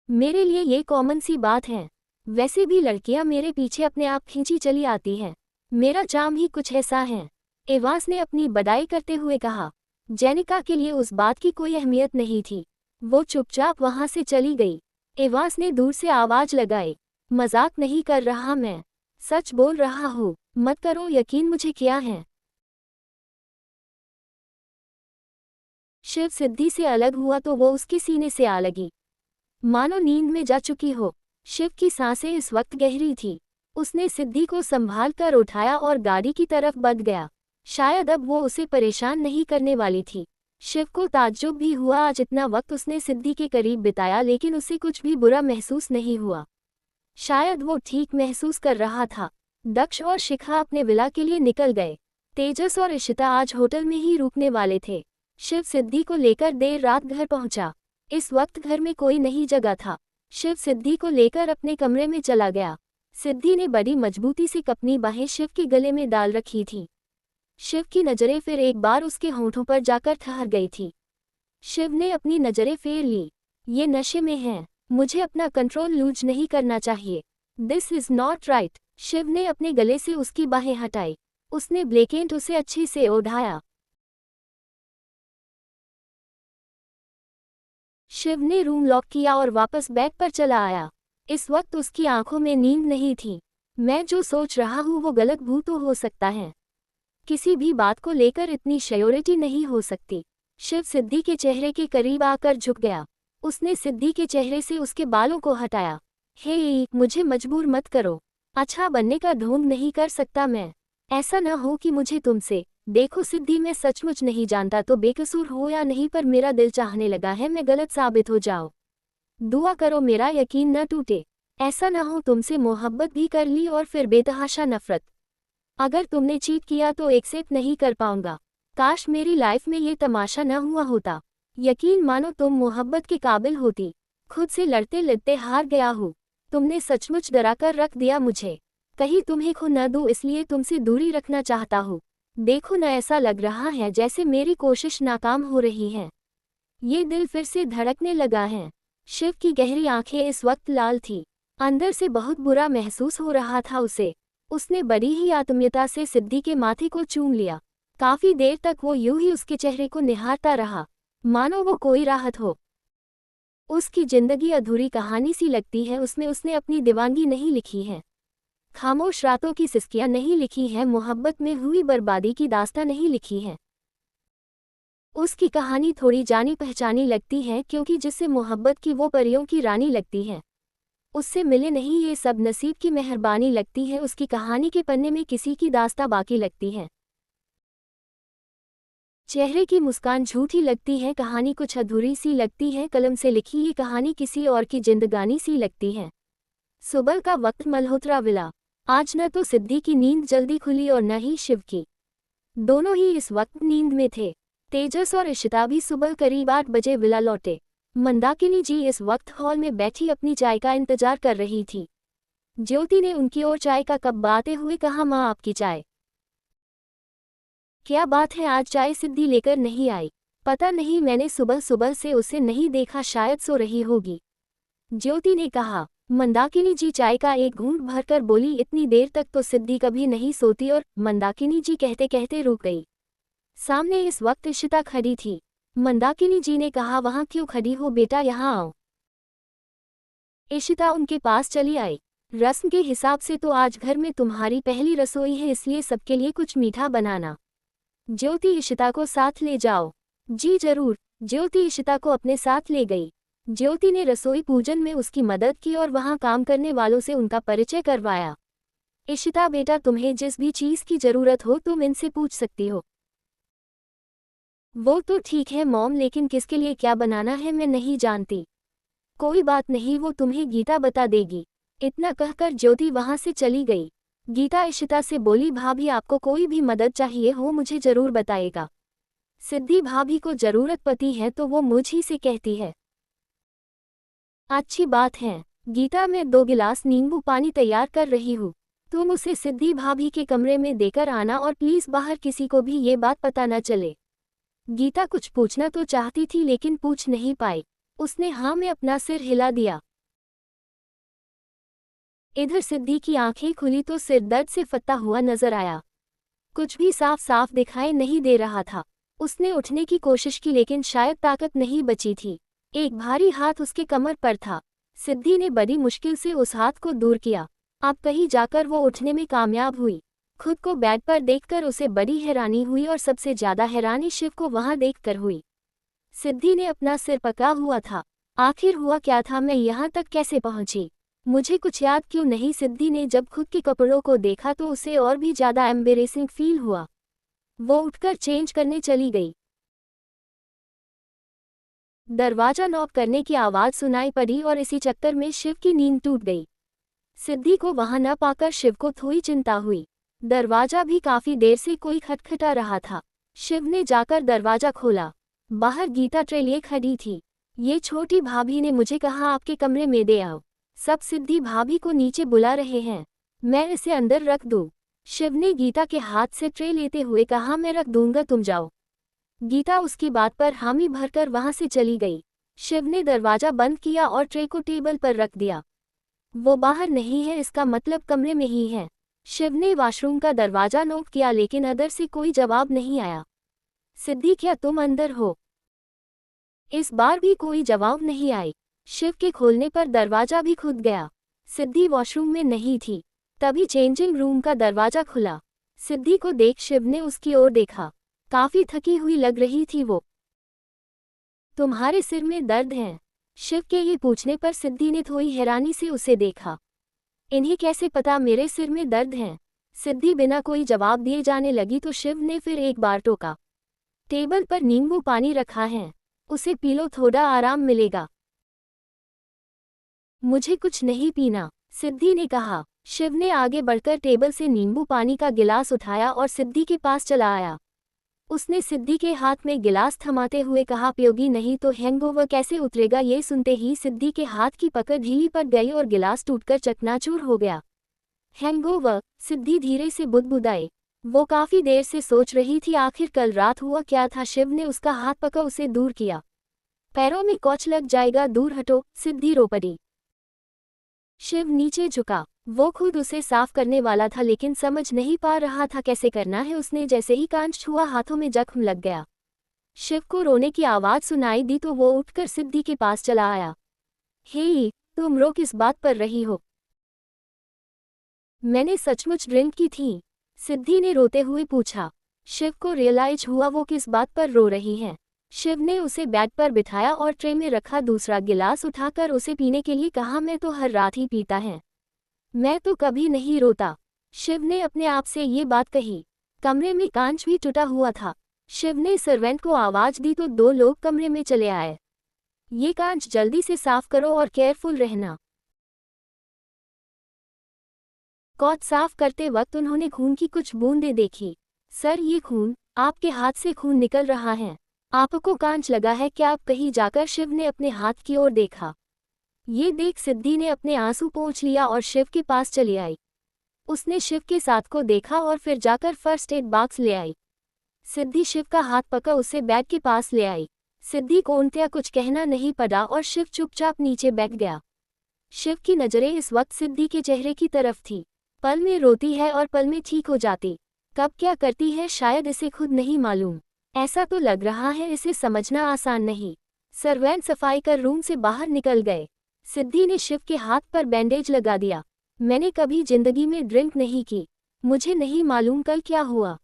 मेरे लिए ये कॉमन सी बात है। वैसे भी लड़कियां मेरे पीछे अपने आप खींची चली आती हैं। मेरा चार्म ही कुछ ऐसा है। इवांश ने अपनी बड़ाई करते हुए कहा। जेनिका के लिए उस बात की कोई अहमियत नहीं थी। वो चुपचाप वहां से चली गई। इवांश ने दूर से आवाज लगाई, मजाक नहीं कर रहा, मैं सच बोल रहा हूँ। मत करो यकीन, मुझे क्या है। शिव सिद्धि से अलग हुआ तो वो उसके सीने से आ लगी, मानो नींद में जा चुकी हो। शिव की सांसें इस वक्त गहरी थी। उसने सिद्धि को संभाल कर उठाया और गाड़ी की तरफ बढ़ गया। शायद अब वो उसे परेशान नहीं करने वाली थी। शिव को ताज्जुब भी हुआ, आज इतना वक्त उसने सिद्धि के करीब बिताया लेकिन उसे कुछ भी बुरा महसूस नहीं हुआ। शायद वो ठीक महसूस कर रहा था। दक्ष और शिखा अपने विला के लिए निकल गए। तेजस और इशिता आज होटल में ही रुकने वाले थे। शिव सिद्धि को लेकर देर रात घर पहुंचा। इस वक्त घर में कोई नहीं जगा था। शिव सिद्धि को लेकर अपने कमरे में चला गया। सिद्धि ने बड़ी मजबूती से अपनी बाहें शिव के गले में डाल रखी थी। शिव की नजरें फिर एक बार उसके होंठों पर जाकर ठहर गई थी। शिव ने अपनी नजरें फेर ली। ये नशे में है, मुझे अपना कंट्रोल लूज नहीं करना चाहिए। This is not right. Shiv ने अपने गले से उसकी बाहें हटाई। उसने ब्लैकेंट उसे अच्छे से ओढ़ाया। शिव ने रूम लॉक किया और वापस बेड पर चला आया। इस वक्त उसकी आंखों में नींद नहीं थी। मैं जो सोच रहा हूँ वो गलत भी तो हो सकता है। किसी भी बात को लेकर इतनी श्योरिटी नहीं हो सकती। शिव सिद्धि के चेहरे के करीब आकर झुक गया। उसने सिद्धि के चेहरे से उसके बालों को हटाया। हे, मुझे मजबूर मत करो। अच्छा बनने का ढोंग नहीं कर सकता मैं। ऐसा न हो कि मुझे तुमसे। देखो सिद्धि, मैं सचमुच नहीं जानता तो बेकसूर हो या नहीं, पर मेरा दिल चाहने लगा है मैं गलत साबित हो जाऊं। दुआ करो मेरा यकीन न टूटे। ऐसा न हो तुमसे मोहब्बत भी कर ली और फिर बेतहाशा नफरत। अगर तुमने चीट किया तो एक्सेप्ट नहीं कर पाऊंगा। काश मेरी लाइफ में ये तमाशा न हुआ होता। यकीन मानो तुम मोहब्बत के काबिल होती। खुद से लड़ते लड़ते हार गया हूँ। तुमने सचमुच डरा कर रख दिया मुझे। कहीं तुम्हें खो न दूं इसलिए तुमसे दूरी रखना चाहता हूँ। देखो न, ऐसा लग रहा है जैसे मेरी कोशिश नाकाम हो रही है। ये दिल फिर से धड़कने लगा है। शिव की गहरी आंखें इस वक्त लाल थी। अंदर से बहुत बुरा महसूस हो रहा था उसे। उसने बड़ी ही आत्मीयता से सिद्धि के माथे को चूम लिया। काफी देर तक वो यूं ही उसके चेहरे को निहारता रहा, मानो वो कोई राहत हो। उसकी जिंदगी अधूरी कहानी सी लगती है। उसमें उसने अपनी दीवानगी नहीं लिखी है, खामोश रातों की सिस्कियां नहीं लिखी है, मोहब्बत में हुई बर्बादी की दास्तां नहीं लिखी है। उसकी कहानी थोड़ी जानी पहचानी लगती है, क्योंकि जिससे मोहब्बत की वो परियों की रानी लगती है, उससे मिले नहीं ये सब नसीब की मेहरबानी लगती है। उसकी कहानी के पन्ने में किसी की दास्तां बाकी लगती है। चेहरे की मुस्कान झूठी लगती है, कहानी कुछ अधूरी सी लगती है। कलम से लिखी ये कहानी किसी और की जिंदगानी सी लगती है। सुबह का वक्त मल्होत्रा विला। आज न तो सिद्धि की नींद जल्दी खुली और न ही शिव की। दोनों ही इस वक्त नींद में थे। तेजस और इशिता भी सुबह करीब 8 बजे विला लौटे। मंदाकिनी जी इस वक्त हॉल में बैठी अपनी चाय का इंतजार कर रही थी। ज्योति ने उनकी ओर चाय का कप बाते हुए कहा, माँ आपकी चाय। क्या बात है, आज चाय सिद्धि लेकर नहीं आई? पता नहीं, मैंने सुबह सुबह से उसे नहीं देखा, शायद सो रही होगी, ज्योति ने कहा। मंदाकिनी जी चाय का एक घूंट भरकर बोली, इतनी देर तक तो सिद्धि कभी नहीं सोती। और मंदाकिनी जी कहते कहते रुक गई। सामने इस वक्त इशिता खड़ी थी। मंदाकिनी जी ने कहा, वहां क्यों खड़ी हो बेटा, यहाँ आओ। इशिता उनके पास चली आई। रस्म के हिसाब से तो आज घर में तुम्हारी पहली रसोई है, इसलिए सबके लिए कुछ मीठा बनाना। ज्योति, इशिता को साथ ले जाओ। जी जरूर। ज्योति इशिता को अपने साथ ले गई। ज्योति ने रसोई पूजन में उसकी मदद की और वहां काम करने वालों से उनका परिचय करवाया। इशिता बेटा, तुम्हें जिस भी चीज की जरूरत हो तुम इनसे पूछ सकती हो। वो तो ठीक है मॉम, लेकिन किसके लिए क्या बनाना है मैं नहीं जानती। कोई बात नहीं, वो तुम्हें गीता बता देगी। इतना कहकर ज्योति वहां से चली गई। गीता इशिता से बोली, भाभी आपको कोई भी मदद चाहिए हो मुझे जरूर बताएगा। सिद्धि भाभी को जरूरत पड़ती है तो वो मुझ ही से कहती है। अच्छी बात है गीता, मैं 2 गिलास नींबू पानी तैयार कर रही हूँ। तुम उसे सिद्धि भाभी के कमरे में देकर आना और प्लीज बाहर किसी को भी ये बात पता न चले। गीता कुछ पूछना तो चाहती थी लेकिन पूछ नहीं पाई। उसने हाँ में अपना सिर हिला दिया। इधर सिद्धि की आंखें खुली तो सिर दर्द से फत्ता हुआ नजर आया। कुछ भी साफ साफ दिखाई नहीं दे रहा था। उसने उठने की कोशिश की लेकिन शायद ताकत नहीं बची थी। एक भारी हाथ उसके कमर पर था। सिद्धि ने बड़ी मुश्किल से उस हाथ को दूर किया। अब कहीं जाकर वो उठने में कामयाब हुई। खुद को बेड पर देखकर उसे बड़ी हैरानी हुई और सबसे ज्यादा हैरानी शिव को वहां देखकर हुई। सिद्धि ने अपना सिर पका हुआ था। आखिर हुआ क्या था, मैं यहाँ तक कैसे पहुंची? मुझे कुछ याद क्यों नहीं? सिद्धि ने जब खुद के कपड़ों को देखा तो उसे और भी ज्यादा एम्बेरेसिंग फील हुआ। वो उठकर चेंज करने चली गई। दरवाजा नॉक करने की आवाज सुनाई पड़ी और इसी चक्कर में शिव की नींद टूट गई। सिद्धि को वहां न पाकर शिव को थोड़ी चिंता हुई। दरवाजा भी काफी देर से कोई खटखटा रहा था। शिव ने जाकर दरवाजा खोला। बाहर गीता ट्रे लिए खड़ी थी। ये छोटी भाभी ने मुझे कहा आपके कमरे में दे आओ। सब सिद्धि भाभी को नीचे बुला रहे हैं, मैं इसे अंदर रख दूं? शिव ने गीता के हाथ से ट्रे लेते हुए कहा, मैं रख दूंगा, तुम जाओ। गीता उसकी बात पर हामी भरकर वहां से चली गई। शिव ने दरवाजा बंद किया और ट्रे को टेबल पर रख दिया। वो बाहर नहीं है, इसका मतलब कमरे में ही है। शिव ने वॉशरूम का दरवाजा नोक किया लेकिन अंदर से कोई जवाब नहीं आया। सिद्धि, क्या तुम अंदर हो? इस बार भी कोई जवाब नहीं आई। शिव के खोलने पर दरवाजा भी खुद गया। सिद्धि वॉशरूम में नहीं थी। तभी चेंजिंग रूम का दरवाजा खुला। सिद्धि को देख शिव ने उसकी ओर देखा। काफी थकी हुई लग रही थी वो। तुम्हारे सिर में दर्द है? शिव के ये पूछने पर सिद्धि ने थोड़ी हैरानी से उसे देखा। इन्हें कैसे पता मेरे सिर में दर्द है? सिद्धि बिना कोई जवाब दिए जाने लगी तो शिव ने फिर एक बार टोका। टेबल पर नींबू पानी रखा है, उसे पी लो, थोड़ा आराम मिलेगा। मुझे कुछ नहीं पीना, सिद्धि ने कहा। शिव ने आगे बढ़कर टेबल से नींबू पानी का गिलास उठाया और सिद्धि के पास चला आया। उसने सिद्धि के हाथ में गिलास थमाते हुए कहा, पियोगी नहीं तो हैंगओवर कैसे उतरेगा? ये सुनते ही सिद्धि के हाथ की पकड़ ढीली पड़ गई और गिलास टूटकर चकनाचूर हो गया। हैंगओवर? सिद्धि धीरे से बुदबुदाई। वो काफी देर से सोच रही थी आखिर कल रात हुआ क्या था। शिव ने उसका हाथ पकड़ उसे दूर किया। पैरों में कौच लग जाएगा, दूर हटो, सिद्धि रो पड़ी। शिव नीचे झुका। वो खुद उसे साफ करने वाला था लेकिन समझ नहीं पा रहा था कैसे करना है। उसने जैसे ही कांच छुआ, हाथों में जख्म लग गया। शिव को रोने की आवाज सुनाई दी तो वो उठकर सिद्धि के पास चला आया। हे, तुम रो किस बात पर रही हो? मैंने सचमुच ड्रिंक की थी, सिद्धि ने रोते हुए पूछा। शिव को रियलाइज हुआ वो किस बात पर रो रही है। शिव ने उसे बेड पर बिठाया और ट्रे में रखा दूसरा गिलास उठाकर उसे पीने के लिए कहा, मैं तो हर रात ही पीता है, मैं तो कभी नहीं रोता। शिव ने अपने आप से ये बात कही। कमरे में कांच भी टूटा हुआ था। शिव ने सर्वेंट को आवाज दी तो 2 लोग कमरे में चले आए। ये कांच जल्दी से साफ करो और केयरफुल रहना। कॉच साफ करते वक्त उन्होंने खून की कुछ बूंदें देखी। सर, ये खून, आपके हाथ से खून निकल रहा है। आपको कांच लगा है क्या? आप कहीं जाकर शिव ने अपने हाथ की ओर देखा। ये देख सिद्धि ने अपने आंसू पोंछ लिया और शिव के पास चली आई। उसने शिव के साथ को देखा और फिर जाकर फर्स्ट एड बॉक्स ले आई। सिद्धि शिव का हाथ पकड़ उसे बेड के पास ले आई। सिद्धि को उनत्या कुछ कहना नहीं पड़ा और शिव चुपचाप नीचे बैठ गया। शिव की नजरें इस वक्त सिद्धि के चेहरे की तरफ थी। पल में रोती है और पल में ठीक हो जाती। कब क्या करती है शायद इसे खुद नहीं मालूम। ऐसा तो लग रहा है इसे समझना आसान नहीं। सर्वेंट सफाई कर रूम से बाहर निकल गए। सिद्धि ने शिव के हाथ पर बैंडेज लगा दिया। मैंने कभी जिंदगी में ड्रिंक नहीं की, मुझे नहीं मालूम कल क्या हुआ।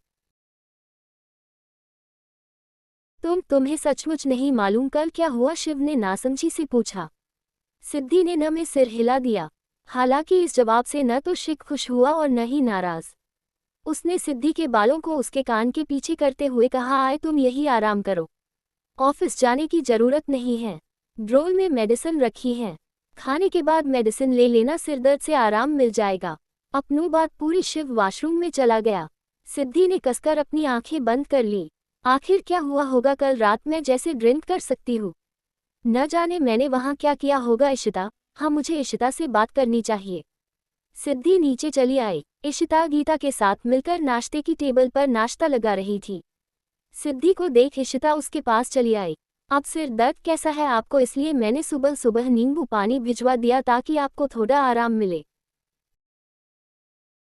तुम्हें सचमुच नहीं मालूम कल क्या हुआ? शिव ने नासमझी से पूछा। सिद्धि ने न में सिर हिला दिया। हालांकि इस जवाब से न तो शिव खुश हुआ और न ही नाराज। उसने सिद्धि के बालों को उसके कान के पीछे करते हुए कहा, आए तुम यही आराम करो, ऑफिस जाने की जरूरत नहीं है। ड्रोल में मेडिसिन रखी है, खाने के बाद मेडिसिन ले लेना, सिरदर्द से आराम मिल जाएगा। अपनी बात पूरी शिव वॉशरूम में चला गया। सिद्धि ने कसकर अपनी आंखें बंद कर ली। आखिर क्या हुआ होगा कल रात? मैं जैसे ड्रिंक कर सकती हूँ, न जाने मैंने वहाँ क्या किया होगा। इशिता, हाँ, मुझे इशिता से बात करनी चाहिए। सिद्धि नीचे चली आई। इशिता गीता के साथ मिलकर नाश्ते की टेबल पर नाश्ता लगा रही थी। सिद्धि को देख इशिता उसके पास चली आई। अब सिर दर्द कैसा है आपको? इसलिए मैंने सुबह सुबह नींबू पानी भिजवा दिया ताकि आपको थोड़ा आराम मिले।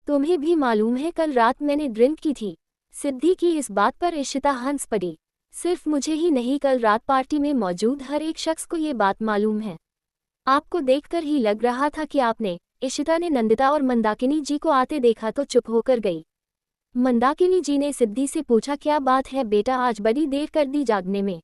तुम्हें भी मालूम है कल रात मैंने ड्रिंक की थी। सिद्धि की इस बात पर इशिता हंस पड़ी। सिर्फ मुझे ही नहीं, कल रात पार्टी में मौजूद हर एक शख्स को ये बात मालूम है। आपको देखकर ही लग रहा था कि आपने। इशिता ने नंदिता और मंदाकिनी जी को आते देखा तो चुप होकर गई। मंदाकिनी जी ने सिद्धि से पूछा, क्या बात है बेटा, आज बड़ी देर कर दी जागने में?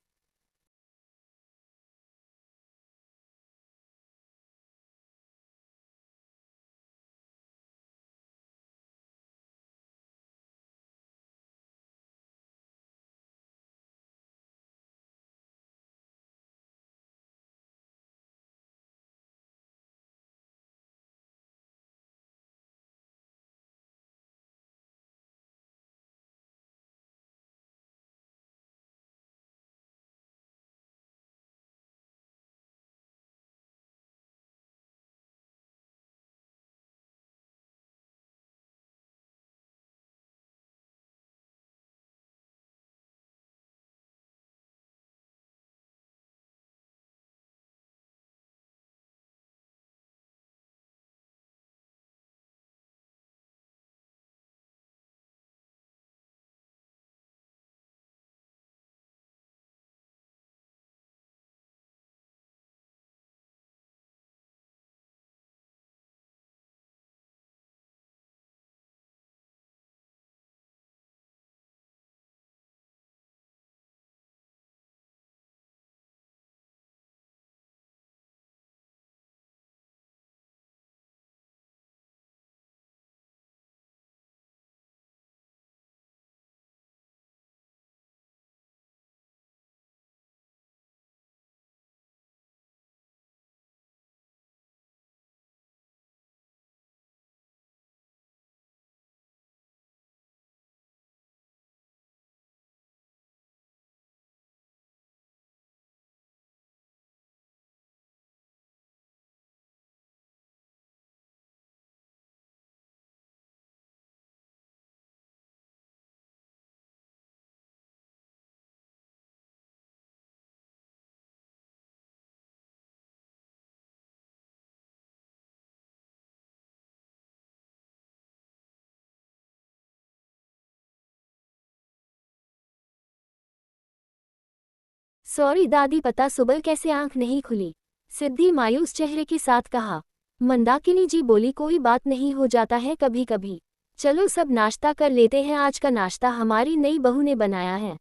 सॉरी दादी, पता सुबह कैसे आंख नहीं खुली, सिद्धि मायूस चेहरे के साथ कहा। मंदाकिनी जी बोली, कोई बात नहीं, हो जाता है कभी कभी। चलो सब नाश्ता कर लेते हैं, आज का नाश्ता हमारी नई बहू ने बनाया है।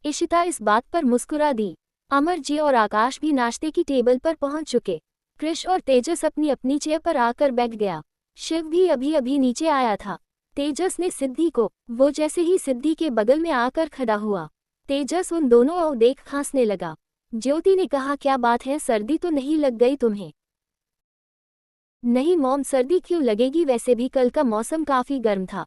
इशिता इस बात पर मुस्कुरा दी। अमर जी और आकाश भी नाश्ते की टेबल पर पहुंच चुके। कृष और तेजस अपनी अपनी चेयर पर आकर बैठ गया। शिव भी अभी अभी नीचे आया था। तेजस ने सिद्धि को, वो जैसे ही सिद्धि के बगल में आकर खड़ा हुआ, तेजस उन दोनों को देख खांसने लगा। ज्योति ने कहा, क्या बात है, सर्दी तो नहीं लग गई तुम्हें? नहीं मॉम, सर्दी क्यों लगेगी, वैसे भी कल का मौसम काफी गर्म था।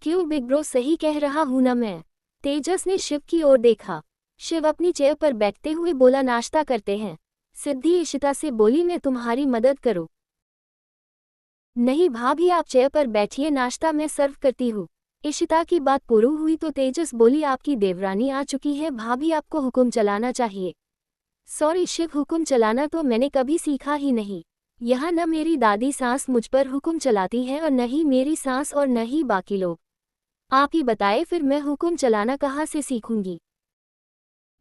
क्यों बिग ब्रो, सही कह रहा हूं ना मैं? तेजस ने शिव की ओर देखा। शिव अपनी चेयर पर बैठते हुए बोला, नाश्ता करते हैं। सिद्धि इशिता से बोली, मैं तुम्हारी मदद करूं? नहीं भाभी, आप चेयर पर बैठिए, नाश्ता मैं सर्व करती हूँ। इशिता की बात पूरी हुई तो तेजस बोली, आपकी देवरानी आ चुकी है, भाभी आपको हुक्म चलाना चाहिए। सॉरी शिव, हुक्म चलाना तो मैंने कभी सीखा ही नहीं। यहाँ न मेरी दादी सास मुझ पर हुक्म चलाती है और न ही मेरी सास और न ही बाकी लोग। आप ही बताए फिर मैं हुक्म चलाना कहाँ से सीखूंगी?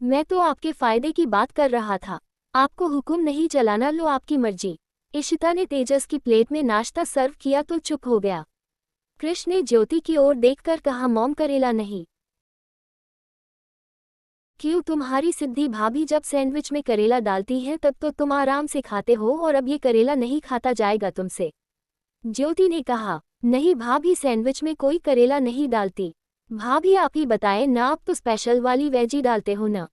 मैं तो आपके फायदे की बात कर रहा था। आपको हुक्म नहीं चलाना, लो आपकी मर्जी। इशिता ने तेजस की प्लेट में नाश्ता सर्व किया तो चुप हो गया। कृष्ण ने ज्योति की ओर देखकर कहा, मॉम करेला नहीं? क्यों, तुम्हारी सिद्धि भाभी जब सैंडविच में करेला डालती है तब तो तुम आराम से खाते हो और अब ये करेला नहीं खाता जाएगा तुमसे। ज्योति ने कहा, नहीं भाभी, सैंडविच में कोई करेला नहीं डालती। भाभी आप ही बताएं ना, आप तो स्पेशल वाली वेजी डालते हो ना,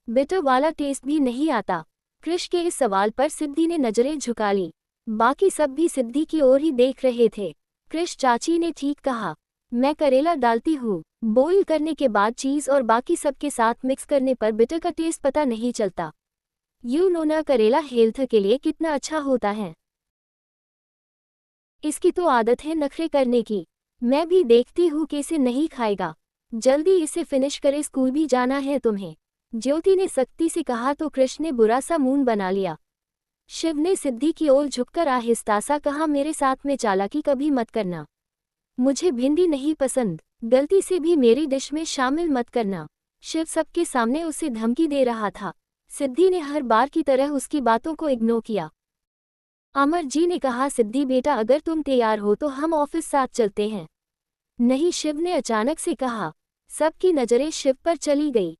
बिटर वाला टेस्ट भी नहीं आता। कृष के इस सवाल पर सिद्धि ने नजरें झुका ली। बाकी सब भी सिद्धि की ओर ही देख रहे थे। कृष चाची ने ठीक कहा, मैं करेला डालती हूँ। बॉईल करने के बाद चीज और बाकी सब के साथ मिक्स करने पर बिटर का टेस्ट पता नहीं चलता। यू नो ना, करेला हेल्थ के लिए कितना अच्छा होता है। इसकी तो आदत है नखरे करने की। मैं भी देखती हूँ कैसे नहीं खाएगा। जल्दी इसे फिनिश करे, स्कूल भी जाना है तुम्हें। ज्योति ने सख्ती से कहा तो कृष्ण ने बुरा सा मुंह बना लिया। शिव ने सिद्धि की ओर झुककर आहिस्ता सा कहा, मेरे साथ में चालाकी कभी मत करना। मुझे भिंडी नहीं पसंद, गलती से भी मेरी डिश में शामिल मत करना। शिव सबके सामने उसे धमकी दे रहा था। सिद्धि ने हर बार की तरह उसकी बातों को इग्नोर किया। अमर जी ने कहा, सिद्धि बेटा अगर तुम तैयार हो तो हम ऑफिस साथ चलते हैं। नहीं, शिव ने अचानक से कहा। सबकी नजरें शिव पर चली गई।